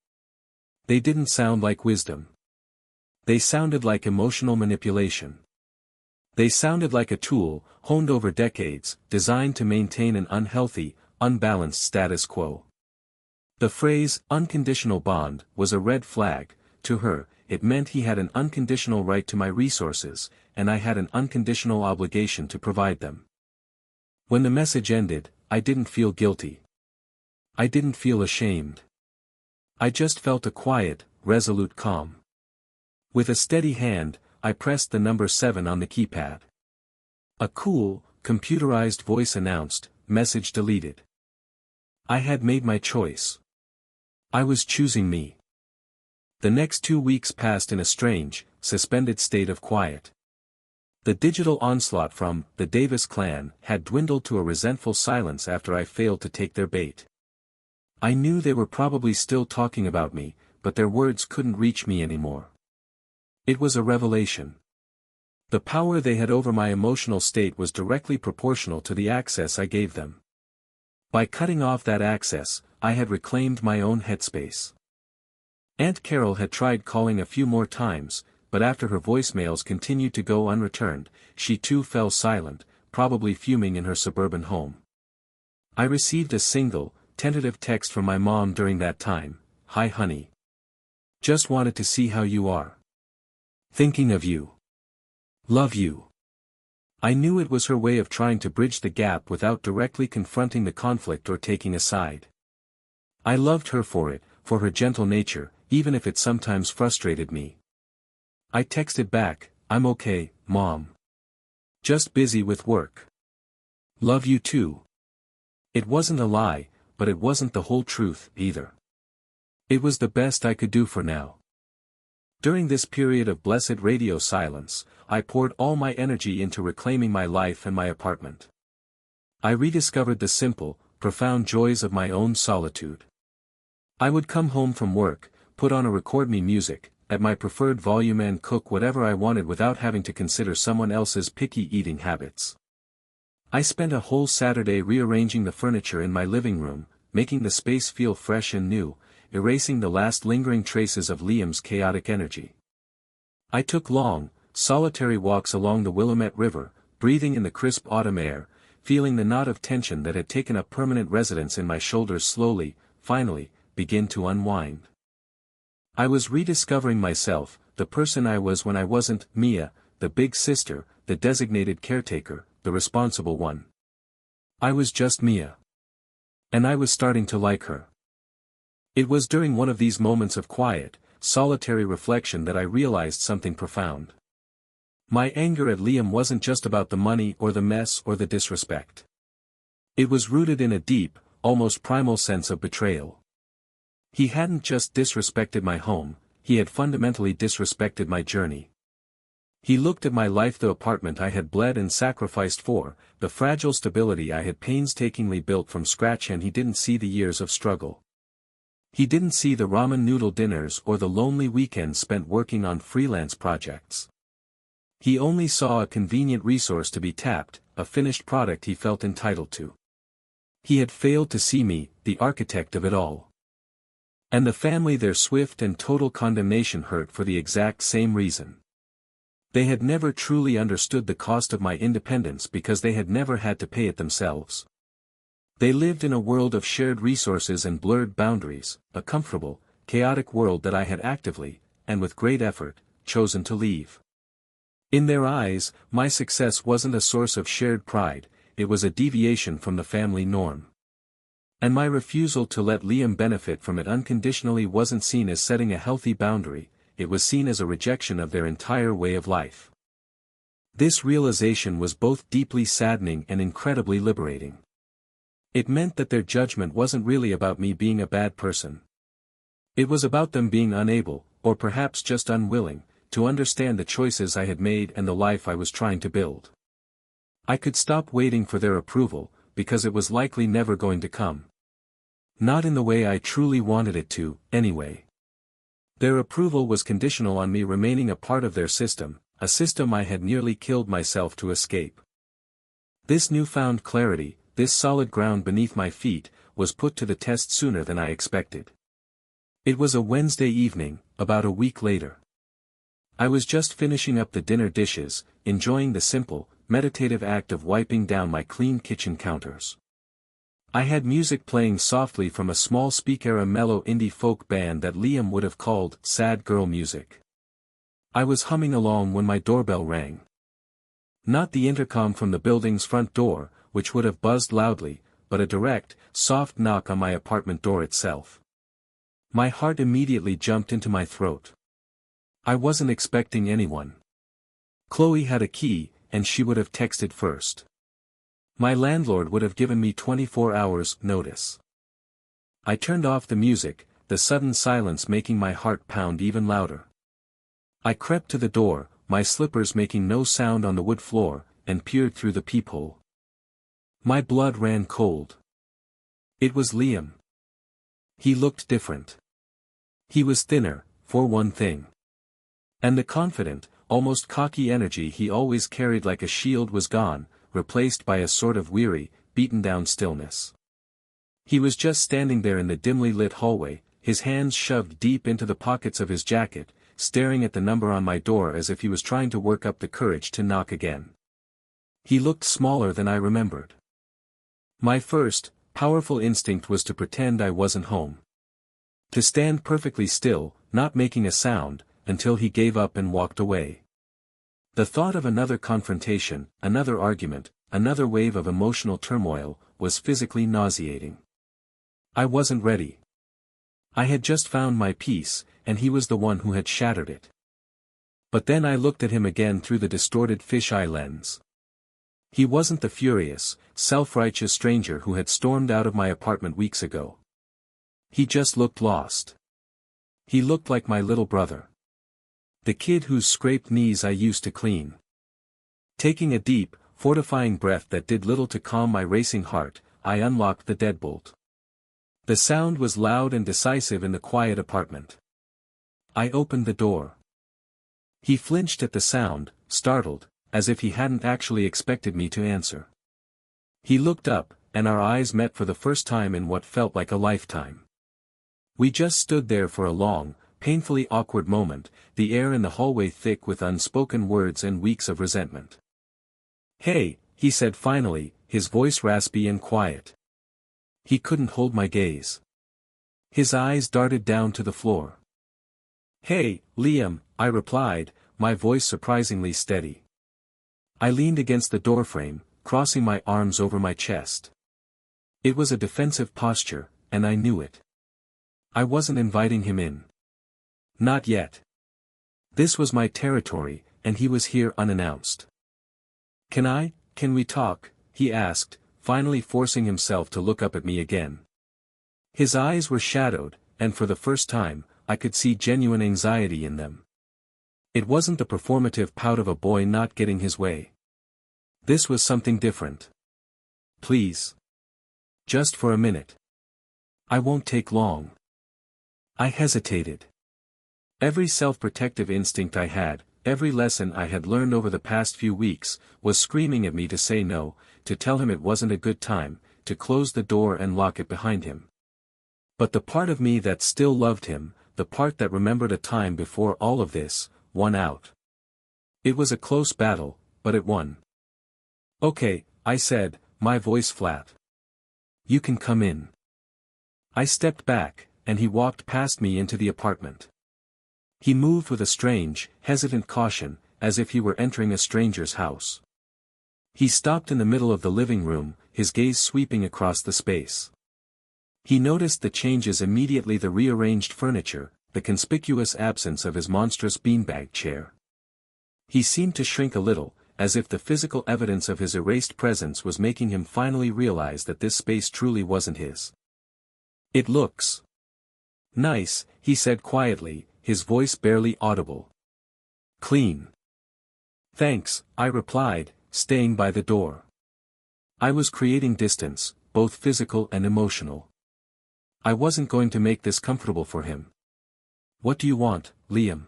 They didn't sound like wisdom. They sounded like emotional manipulation. They sounded like a tool, honed over decades, designed to maintain an unhealthy, unbalanced status quo. The phrase, unconditional bond, was a red flag. To her, it meant he had an unconditional right to my resources, and I had an unconditional obligation to provide them. When the message ended, I didn't feel guilty. I didn't feel ashamed. I just felt a quiet, resolute calm. With a steady hand, I pressed the number 7 on the keypad. A cool, computerized voice announced, "Message deleted." I had made my choice. I was choosing me. The next 2 weeks passed in a strange, suspended state of quiet. The digital onslaught from the Davis clan had dwindled to a resentful silence after I failed to take their bait. I knew they were probably still talking about me, but their words couldn't reach me anymore. It was a revelation. The power they had over my emotional state was directly proportional to the access I gave them. By cutting off that access, I had reclaimed my own headspace. Aunt Carol had tried calling a few more times, but after her voicemails continued to go unreturned, she too fell silent, probably fuming in her suburban home. I received a single, tentative text from my mom during that time. "Hi honey. Just wanted to see how you are. Thinking of you. Love you." I knew it was her way of trying to bridge the gap without directly confronting the conflict or taking a side. I loved her for it, for her gentle nature, even if it sometimes frustrated me. I texted back, "I'm okay, Mom. Just busy with work. Love you too." It wasn't a lie, but it wasn't the whole truth, either. It was the best I could do for now. During this period of blessed radio silence, I poured all my energy into reclaiming my life and my apartment. I rediscovered the simple, profound joys of my own solitude. I would come home from work, put on a record me music, at my preferred volume and cook whatever I wanted without having to consider someone else's picky eating habits. I spent a whole Saturday rearranging the furniture in my living room, making the space feel fresh and new, erasing the last lingering traces of Liam's chaotic energy. I took long, solitary walks along the Willamette River, breathing in the crisp autumn air, feeling the knot of tension that had taken up permanent residence in my shoulders slowly, finally, begin to unwind. I was rediscovering myself, the person I was when I wasn't Mia, the big sister, the designated caretaker, the responsible one. I was just Mia. And I was starting to like her. It was during one of these moments of quiet, solitary reflection that I realized something profound. My anger at Liam wasn't just about the money or the mess or the disrespect. It was rooted in a deep, almost primal sense of betrayal. He hadn't just disrespected my home, he had fundamentally disrespected my journey. He looked at my life, the apartment I had bled and sacrificed for, the fragile stability I had painstakingly built from scratch, and he didn't see the years of struggle. He didn't see the ramen noodle dinners or the lonely weekends spent working on freelance projects. He only saw a convenient resource to be tapped, a finished product he felt entitled to. He had failed to see me, the architect of it all. And the family, their swift and total condemnation hurt for the exact same reason. They had never truly understood the cost of my independence because they had never had to pay it themselves. They lived in a world of shared resources and blurred boundaries, a comfortable, chaotic world that I had actively, and with great effort, chosen to leave. In their eyes, my success wasn't a source of shared pride, it was a deviation from the family norm. And my refusal to let Liam benefit from it unconditionally wasn't seen as setting a healthy boundary, it was seen as a rejection of their entire way of life. This realization was both deeply saddening and incredibly liberating. It meant that their judgment wasn't really about me being a bad person. It was about them being unable, or perhaps just unwilling, to understand the choices I had made and the life I was trying to build. I could stop waiting for their approval, because it was likely never going to come. Not in the way I truly wanted it to, anyway. Their approval was conditional on me remaining a part of their system, a system I had nearly killed myself to escape. This newfound clarity, this solid ground beneath my feet, was put to the test sooner than I expected. It was a Wednesday evening, about a week later. I was just finishing up the dinner dishes, enjoying the simple, meditative act of wiping down my clean kitchen counters. I had music playing softly from a small speaker, a mellow indie folk band that Liam would have called sad girl music. I was humming along when my doorbell rang. Not the intercom from the building's front door, which would have buzzed loudly, but a direct, soft knock on my apartment door itself. My heart immediately jumped into my throat. I wasn't expecting anyone. Chloe had a key, and she would have texted first. My landlord would have given me 24 hours notice. I turned off the music, the sudden silence making my heart pound even louder. I crept to the door, my slippers making no sound on the wood floor, and peered through the peephole. My blood ran cold. It was Liam. He looked different. He was thinner, for one thing. And the confident, almost cocky energy he always carried like a shield was gone, replaced by a sort of weary, beaten-down stillness. He was just standing there in the dimly lit hallway, his hands shoved deep into the pockets of his jacket, staring at the number on my door as if he was trying to work up the courage to knock again. He looked smaller than I remembered. My first, powerful instinct was to pretend I wasn't home. To stand perfectly still, not making a sound, until he gave up and walked away. The thought of another confrontation, another argument, another wave of emotional turmoil, was physically nauseating. I wasn't ready. I had just found my peace, and he was the one who had shattered it. But then I looked at him again through the distorted fisheye lens. He wasn't the furious, self-righteous stranger who had stormed out of my apartment weeks ago. He just looked lost. He looked like my little brother. The kid whose scraped knees I used to clean. Taking a deep, fortifying breath that did little to calm my racing heart, I unlocked the deadbolt. The sound was loud and decisive in the quiet apartment. I opened the door. He flinched at the sound, startled, as if he hadn't actually expected me to answer. He looked up, and our eyes met for the first time in what felt like a lifetime. We just stood there for a long, painfully awkward moment, the air in the hallway thick with unspoken words and weeks of resentment. "Hey," he said finally, his voice raspy and quiet. He couldn't hold my gaze. His eyes darted down to the floor. "Hey, Liam," I replied, my voice surprisingly steady. I leaned against the doorframe, crossing my arms over my chest. It was a defensive posture, and I knew it. I wasn't inviting him in. Not yet. This was my territory, and he was here unannounced. Can we talk?" he asked, finally forcing himself to look up at me again. His eyes were shadowed, and for the first time, I could see genuine anxiety in them. It wasn't the performative pout of a boy not getting his way. This was something different. "Please. Just for a minute. I won't take long." I hesitated. Every self-protective instinct I had, every lesson I had learned over the past few weeks, was screaming at me to say no, to tell him it wasn't a good time, to close the door and lock it behind him. But the part of me that still loved him, the part that remembered a time before all of this, won out. It was a close battle, but it won. "Okay," I said, my voice flat. "You can come in." I stepped back, and he walked past me into the apartment. He moved with a strange, hesitant caution, as if he were entering a stranger's house. He stopped in the middle of the living room, his gaze sweeping across the space. He noticed the changes immediately: the rearranged furniture, the conspicuous absence of his monstrous beanbag chair. He seemed to shrink a little, as if the physical evidence of his erased presence was making him finally realize that this space truly wasn't his. "It looks nice," he said quietly, his voice barely audible. "Clean." "Thanks," I replied, staying by the door. I was creating distance, both physical and emotional. I wasn't going to make this comfortable for him. "What do you want, Liam?"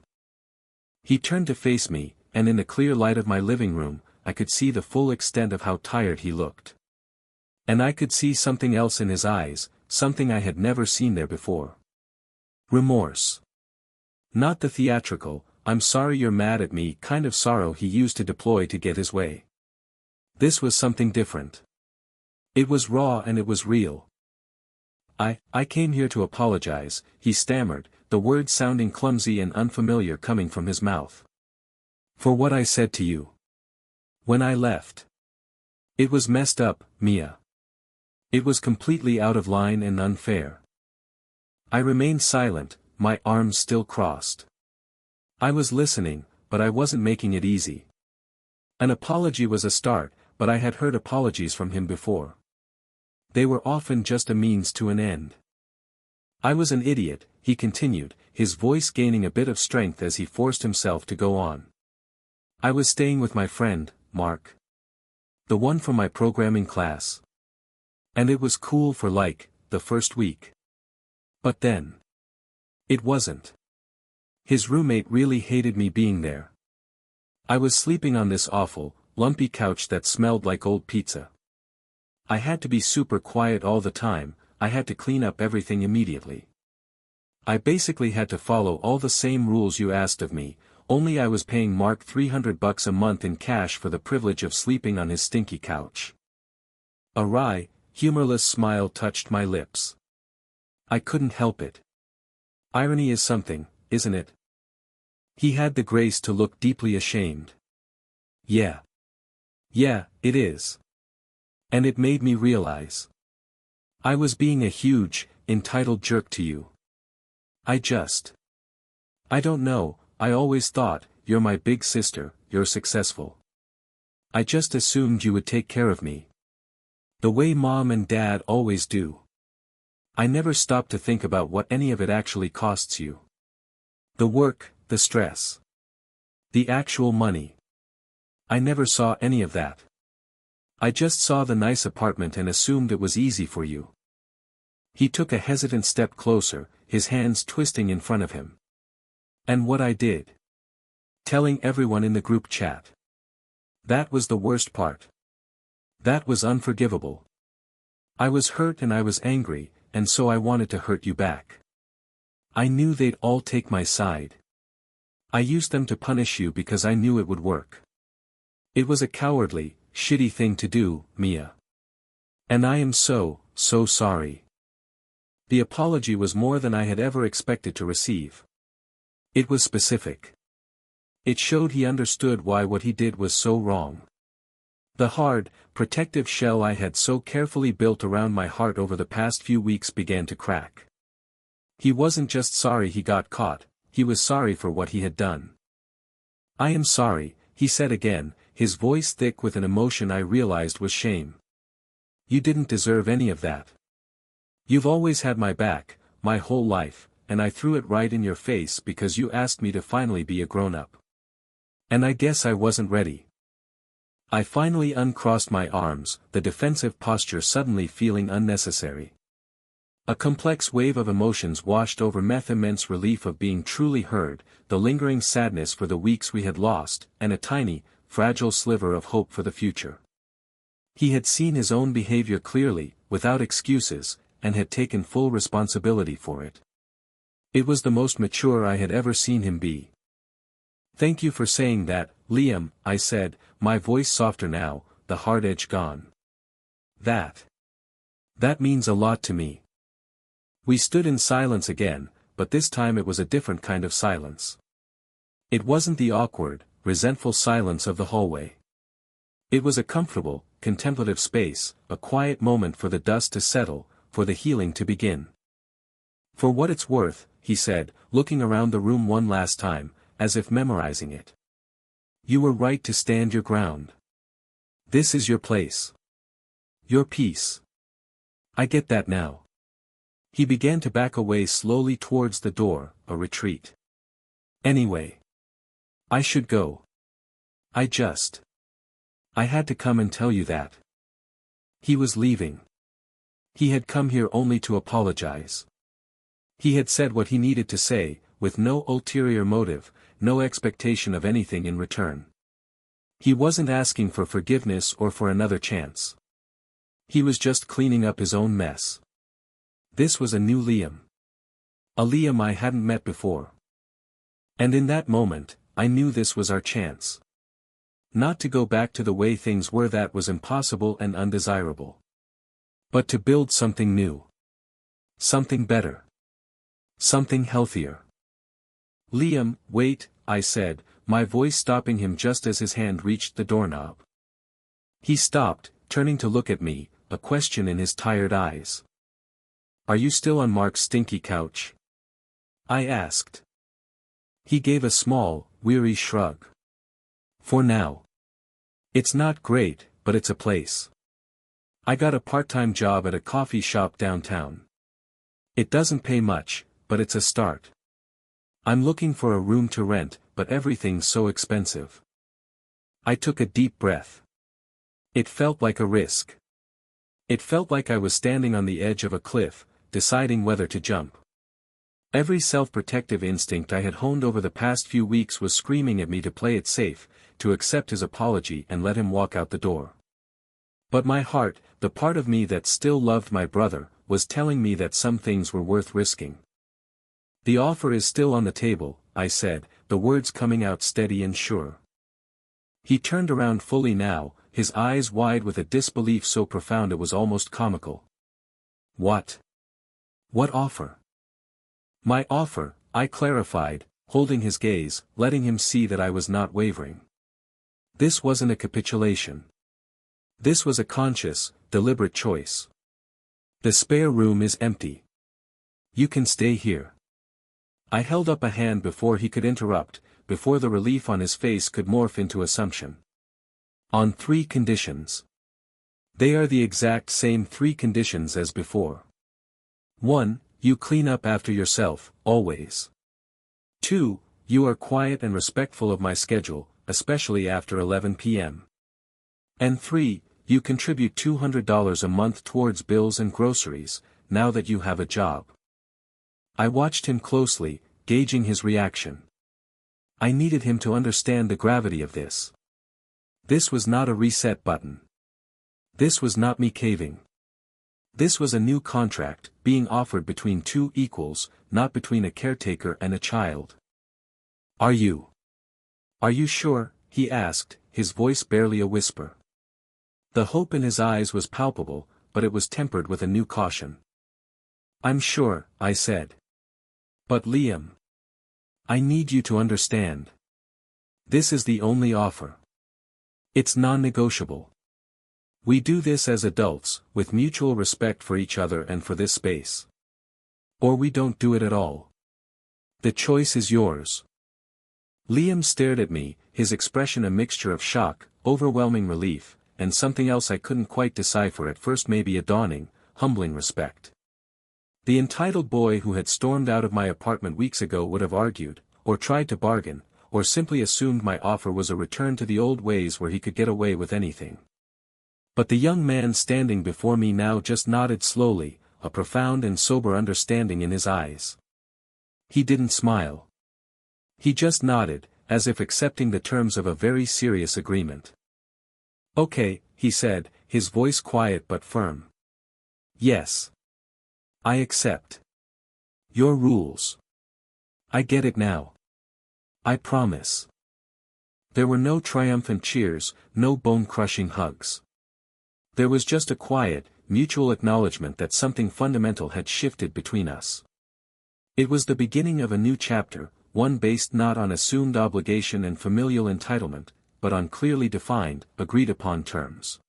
He turned to face me, and in the clear light of my living room, I could see the full extent of how tired he looked. And I could see something else in his eyes, something I had never seen there before. Remorse. Not the theatrical, "I'm sorry you're mad at me" kind of sorrow he used to deploy to get his way. This was something different. It was raw and it was real. I came here to apologize," he stammered, the words sounding clumsy and unfamiliar coming from his mouth. "For what I said to you when I left. It was messed up, Mia. It was completely out of line and unfair." I remained silent, my arms still crossed. I was listening, but I wasn't making it easy. An apology was a start, but I had heard apologies from him before. They were often just a means to an end. "I was an idiot," he continued, his voice gaining a bit of strength as he forced himself to go on. "I was staying with my friend, Mark. The one from my programming class. And it was cool for the first week. But then. It wasn't. His roommate really hated me being there. I was sleeping on this awful, lumpy couch that smelled like old pizza. I had to be super quiet all the time, I had to clean up everything immediately. I basically had to follow all the same rules you asked of me, only I was paying Mark $300 a month in cash for the privilege of sleeping on his stinky couch." A wry, humorless smile touched my lips. I couldn't help it. Irony is something, isn't it? He had the grace to look deeply ashamed. Yeah, it is. And it made me realize. I was being a huge, entitled jerk to you. I don't know, I always thought, you're my big sister, you're successful. I just assumed you would take care of me. The way mom and dad always do. I never stopped to think about what any of it actually costs you. The work, the stress. The actual money. I never saw any of that. I just saw the nice apartment and assumed it was easy for you. He took a hesitant step closer, his hands twisting in front of him. And what I did. Telling everyone in the group chat. That was the worst part. That was unforgivable. I was hurt and I was angry, and so I wanted to hurt you back. I knew they'd all take my side. I used them to punish you because I knew it would work. It was a cowardly, shitty thing to do, Mia. And I am so sorry. The apology was more than I had ever expected to receive. It was specific. It showed he understood why what he did was so wrong. The hard, protective shell I had so carefully built around my heart over the past few weeks began to crack. He wasn't just sorry he got caught, he was sorry for what he had done. I am sorry, he said again, his voice thick with an emotion I realized was shame. You didn't deserve any of that. You've always had my back, my whole life, and I threw it right in your face because you asked me to finally be a grown-up. And I guess I wasn't ready. I finally uncrossed my arms, the defensive posture suddenly feeling unnecessary. A complex wave of emotions washed over Meth's immense relief of being truly heard, the lingering sadness for the weeks we had lost, and a tiny, fragile sliver of hope for the future. He had seen his own behavior clearly, without excuses, and had taken full responsibility for it. It was the most mature I had ever seen him be. Thank you for saying that, Liam, I said, my voice softer now, the hard edge gone. That means a lot to me. We stood in silence again, but this time it was a different kind of silence. It wasn't the awkward, resentful silence of the hallway. It was a comfortable, contemplative space, a quiet moment for the dust to settle, for the healing to begin. For what it's worth, he said, looking around the room one last time, as if memorizing it. You were right to stand your ground. This is your place. Your peace. I get that now. He began to back away slowly towards the door, a retreat. Anyway. I should go. I had to come and tell you that. He was leaving. He had come here only to apologize. He had said what he needed to say, with no ulterior motive, no expectation of anything in return. He wasn't asking for forgiveness or for another chance. He was just cleaning up his own mess. This was a new Liam. A Liam I hadn't met before. And in that moment, I knew this was our chance. Not to go back to the way things were, that was impossible and undesirable. But to build something new. Something better. Something healthier. Liam, wait, I said, my voice stopping him just as his hand reached the doorknob. He stopped, turning to look at me, a question in his tired eyes. Are you still on Mark's stinky couch? I asked. He gave a small, weary shrug. For now. It's not great, but it's a place. I got a part-time job at a coffee shop downtown. It doesn't pay much, but it's a start. I'm looking for a room to rent, but everything's so expensive. I took a deep breath. It felt like a risk. It felt like I was standing on the edge of a cliff, deciding whether to jump. Every self-protective instinct I had honed over the past few weeks was screaming at me to play it safe, to accept his apology and let him walk out the door. But my heart, the part of me that still loved my brother, was telling me that some things were worth risking. The offer is still on the table, I said, the words coming out steady and sure. He turned around fully now, his eyes wide with a disbelief so profound it was almost comical. What? What offer? My offer, I clarified, holding his gaze, letting him see that I was not wavering. This wasn't a capitulation. This was a conscious, deliberate choice. The spare room is empty. You can stay here. I held up a hand before he could interrupt, before the relief on his face could morph into assumption. On 3 conditions. They are the exact same 3 conditions as before. 1. You clean up after yourself, always. 2. You are quiet and respectful of my schedule, especially after 11 p.m. And 3. You contribute $200 a month towards bills and groceries, now that you have a job. I watched him closely, gauging his reaction. I needed him to understand the gravity of this. This was not a reset button. This was not me caving. This was a new contract, being offered between 2 equals, not between a caretaker and a child. Are you sure? He asked, his voice barely a whisper. The hope in his eyes was palpable, but it was tempered with a new caution. "I'm sure," I said. "But Liam, I need you to understand. This is the only offer. It's non-negotiable. We do this as adults, with mutual respect for each other and for this space. Or we don't do it at all. The choice is yours." Liam stared at me, his expression a mixture of shock, overwhelming relief, and something else I couldn't quite decipher at first, maybe a dawning, humbling respect. The entitled boy who had stormed out of my apartment weeks ago would have argued, or tried to bargain, or simply assumed my offer was a return to the old ways where he could get away with anything. But the young man standing before me now just nodded slowly, a profound and sober understanding in his eyes. He didn't smile. He just nodded, as if accepting the terms of a very serious agreement. "Okay," he said, his voice quiet but firm. "Yes. I accept. Your rules. I get it now. I promise." There were no triumphant cheers, no bone-crushing hugs. There was just a quiet, mutual acknowledgement that something fundamental had shifted between us. It was the beginning of a new chapter, one based not on assumed obligation and familial entitlement, but on clearly defined, agreed-upon terms.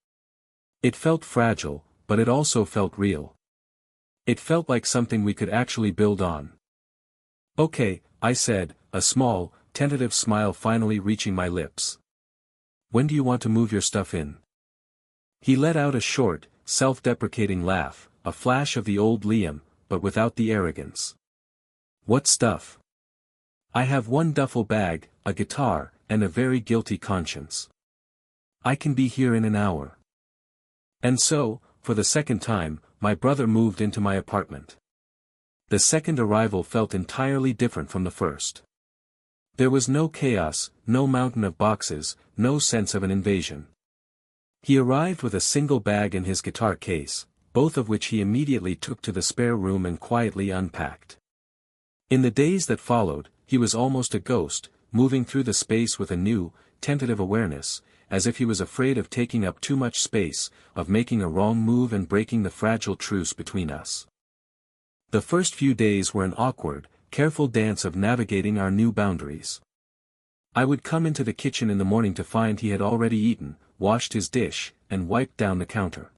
It felt fragile, but it also felt real. It felt like something we could actually build on. "Okay," I said, a small, tentative smile finally reaching my lips. "When do you want to move your stuff in?" He let out a short, self-deprecating laugh, a flash of the old Liam, but without the arrogance. "What stuff?" "I have one duffel bag, a guitar, and a very guilty conscience. I can be here in an hour." And so, for the second time, my brother moved into my apartment. The second arrival felt entirely different from the first. There was no chaos, no mountain of boxes, no sense of an invasion. He arrived with a single bag and his guitar case, both of which he immediately took to the spare room and quietly unpacked. In the days that followed, he was almost a ghost, moving through the space with a new, tentative awareness, as if he was afraid of taking up too much space, of making a wrong move and breaking the fragile truce between us. The first few days were an awkward, careful dance of navigating our new boundaries. I would come into the kitchen in the morning to find he had already eaten, washed his dish, and wiped down the counter.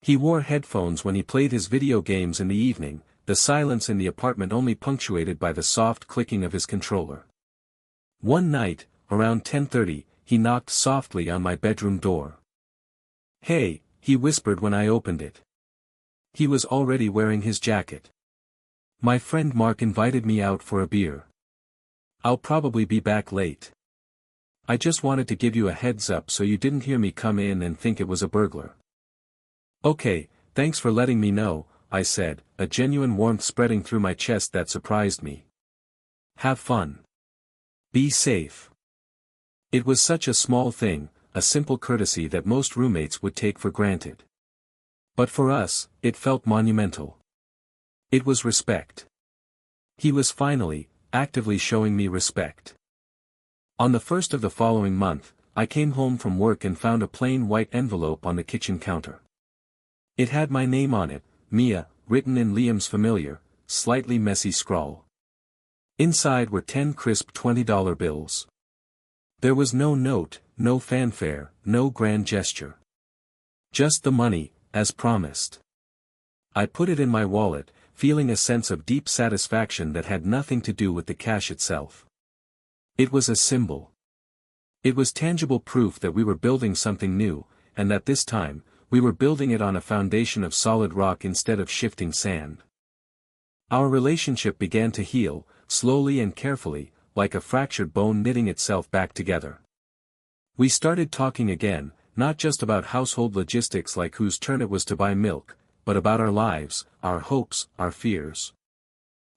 He wore headphones when he played his video games in the evening, the silence in the apartment only punctuated by the soft clicking of his controller. One night, around 10:30, he knocked softly on my bedroom door. "Hey," he whispered when I opened it. He was already wearing his jacket. "My friend Mark invited me out for a beer. I'll probably be back late. I just wanted to give you a heads up so you didn't hear me come in and think it was a burglar." "Okay, thanks for letting me know," I said, a genuine warmth spreading through my chest that surprised me. "Have fun. Be safe." It was such a small thing, a simple courtesy that most roommates would take for granted. But for us, it felt monumental. It was respect. He was finally, actively showing me respect. On the first of the following month, I came home from work and found a plain white envelope on the kitchen counter. It had my name on it, Mia, written in Liam's familiar, slightly messy scrawl. Inside were 10 crisp $20 bills. There was no note, no fanfare, no grand gesture. Just the money, as promised. I put it in my wallet, feeling a sense of deep satisfaction that had nothing to do with the cash itself. It was a symbol. It was tangible proof that we were building something new, and that this time, we were building it on a foundation of solid rock instead of shifting sand. Our relationship began to heal, slowly and carefully, like a fractured bone knitting itself back together. We started talking again, not just about household logistics like whose turn it was to buy milk, but about our lives, our hopes, our fears.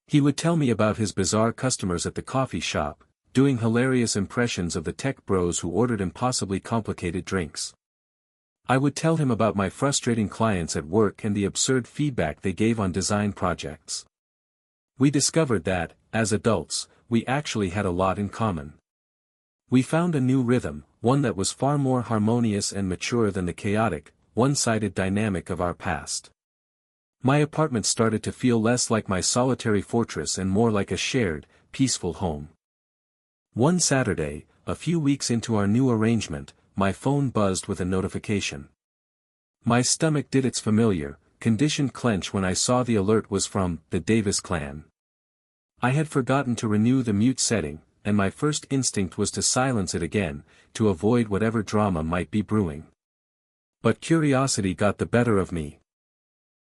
He would tell me about his bizarre customers at the coffee shop, doing hilarious impressions of the tech bros who ordered impossibly complicated drinks. I would tell him about my frustrating clients at work and the absurd feedback they gave on design projects. We discovered that, as adults, we actually had a lot in common. We found a new rhythm, one that was far more harmonious and mature than the chaotic, one-sided dynamic of our past. My apartment started to feel less like my solitary fortress and more like a shared, peaceful home. One Saturday, a few weeks into our new arrangement, my phone buzzed with a notification. My stomach did its familiar, conditioned clench when I saw the alert was from the Davis clan. I had forgotten to renew the mute setting, and my first instinct was to silence it again, to avoid whatever drama might be brewing. But curiosity got the better of me.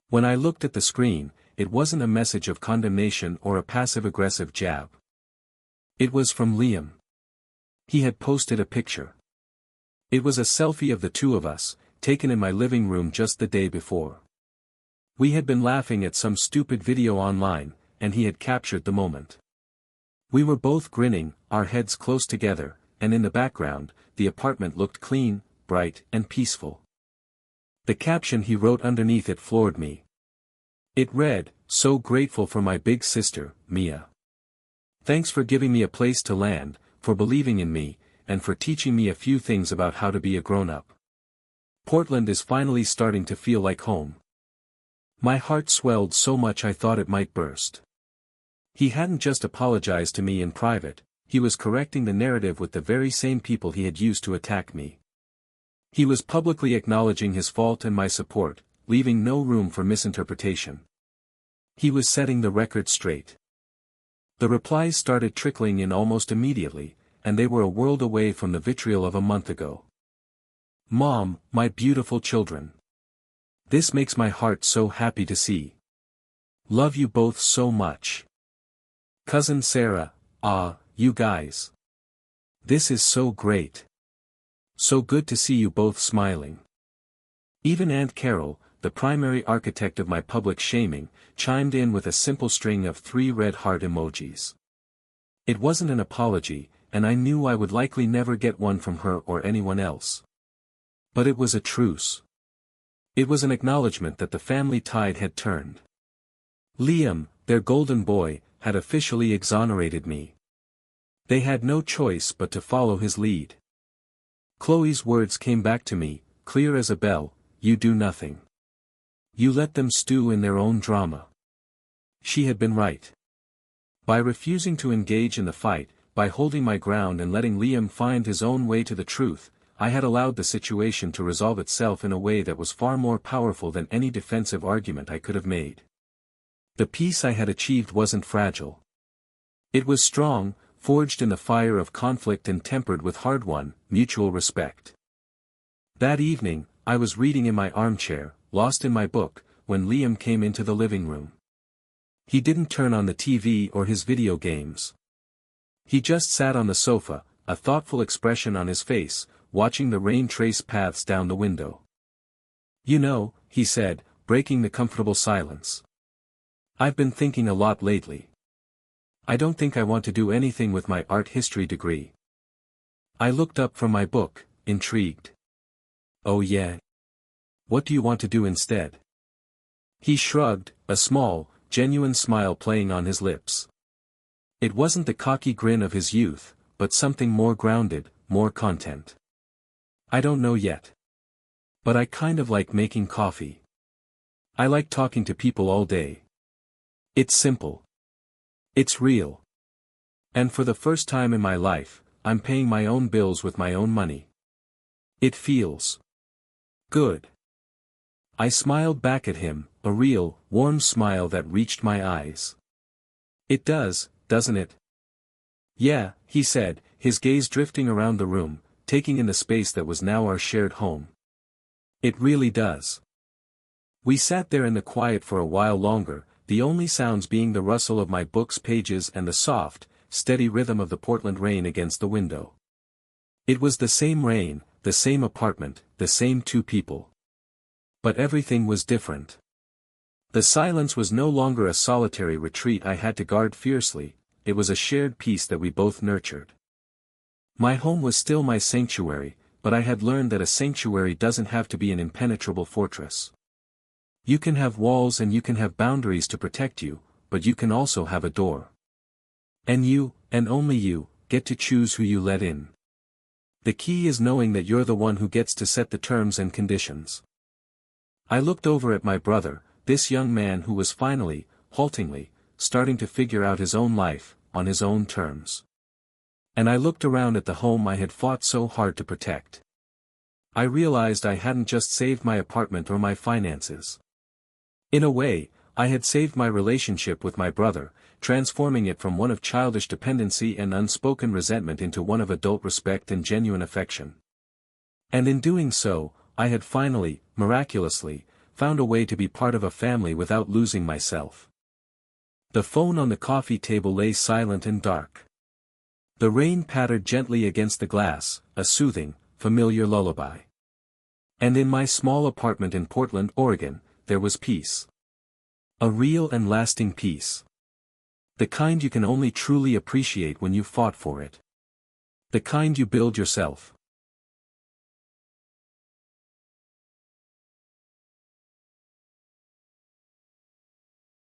When I looked at the screen, it wasn't a message of condemnation or a passive-aggressive jab. It was from Liam. He had posted a picture. It was a selfie of the two of us, taken in my living room just the day before. We had been laughing at some stupid video online, and he had captured the moment. We were both grinning, our heads close together, and in the background, the apartment looked clean, bright, and peaceful. The caption he wrote underneath it floored me. It read, "So grateful for my big sister, Mia. Thanks for giving me a place to land, for believing in me, and for teaching me a few things about how to be a grown-up. Portland is finally starting to feel like home." My heart swelled so much I thought it might burst. He hadn't just apologized to me in private, he was correcting the narrative with the very same people he had used to attack me. He was publicly acknowledging his fault and my support, leaving no room for misinterpretation. He was setting the record straight. The replies started trickling in almost immediately, and they were a world away from the vitriol of a month ago. "Mom, my beautiful children. This makes my heart so happy to see. Love you both so much. Cousin Sarah, you guys. This is so great. So good to see you both smiling." Even Aunt Carol, the primary architect of my public shaming, chimed in with a simple string of 3 red heart emojis. It wasn't an apology, and I knew I would likely never get one from her or anyone else. But it was a truce. It was an acknowledgement that the family tide had turned. Liam, their golden boy, had officially exonerated me. They had no choice but to follow his lead. Chloe's words came back to me, clear as a bell, "You do nothing. You let them stew in their own drama." She had been right. By refusing to engage in the fight, by holding my ground and letting Liam find his own way to the truth, I had allowed the situation to resolve itself in a way that was far more powerful than any defensive argument I could have made. The peace I had achieved wasn't fragile. It was strong, forged in the fire of conflict and tempered with hard-won, mutual respect. That evening, I was reading in my armchair, lost in my book, when Liam came into the living room. He didn't turn on the TV or his video games. He just sat on the sofa, a thoughtful expression on his face, watching the rain trace paths down the window. "You know," he said, breaking the comfortable silence. "I've been thinking a lot lately. I don't think I want to do anything with my art history degree." I looked up from my book, intrigued. "Oh yeah? What do you want to do instead?" He shrugged, a small, genuine smile playing on his lips. It wasn't the cocky grin of his youth, but something more grounded, more content. "I don't know yet. But I kind of like making coffee. I like talking to people all day. It's simple. It's real. And for the first time in my life, I'm paying my own bills with my own money. It feels good." I smiled back at him, a real, warm smile that reached my eyes. "It does, doesn't it?" "Yeah," he said, his gaze drifting around the room, taking in the space that was now our shared home. "It really does." We sat there in the quiet for a while longer, the only sounds being the rustle of my book's pages and the soft, steady rhythm of the Portland rain against the window. It was the same rain, the same apartment, the same 2 people. But everything was different. The silence was no longer a solitary retreat I had to guard fiercely, it was a shared peace that we both nurtured. My home was still my sanctuary, but I had learned that a sanctuary doesn't have to be an impenetrable fortress. You can have walls and you can have boundaries to protect you, but you can also have a door. And you, and only you, get to choose who you let in. The key is knowing that you're the one who gets to set the terms and conditions. I looked over at my brother, this young man who was finally, haltingly, starting to figure out his own life, on his own terms. And I looked around at the home I had fought so hard to protect. I realized I hadn't just saved my apartment or my finances. In a way, I had saved my relationship with my brother, transforming it from one of childish dependency and unspoken resentment into one of adult respect and genuine affection. And in doing so, I had finally, miraculously, found a way to be part of a family without losing myself. The phone on the coffee table lay silent and dark. The rain pattered gently against the glass, a soothing, familiar lullaby. And in my small apartment in Portland, Oregon, there was peace. A real and lasting peace. The kind you can only truly appreciate when you fought for it. The kind you build yourself.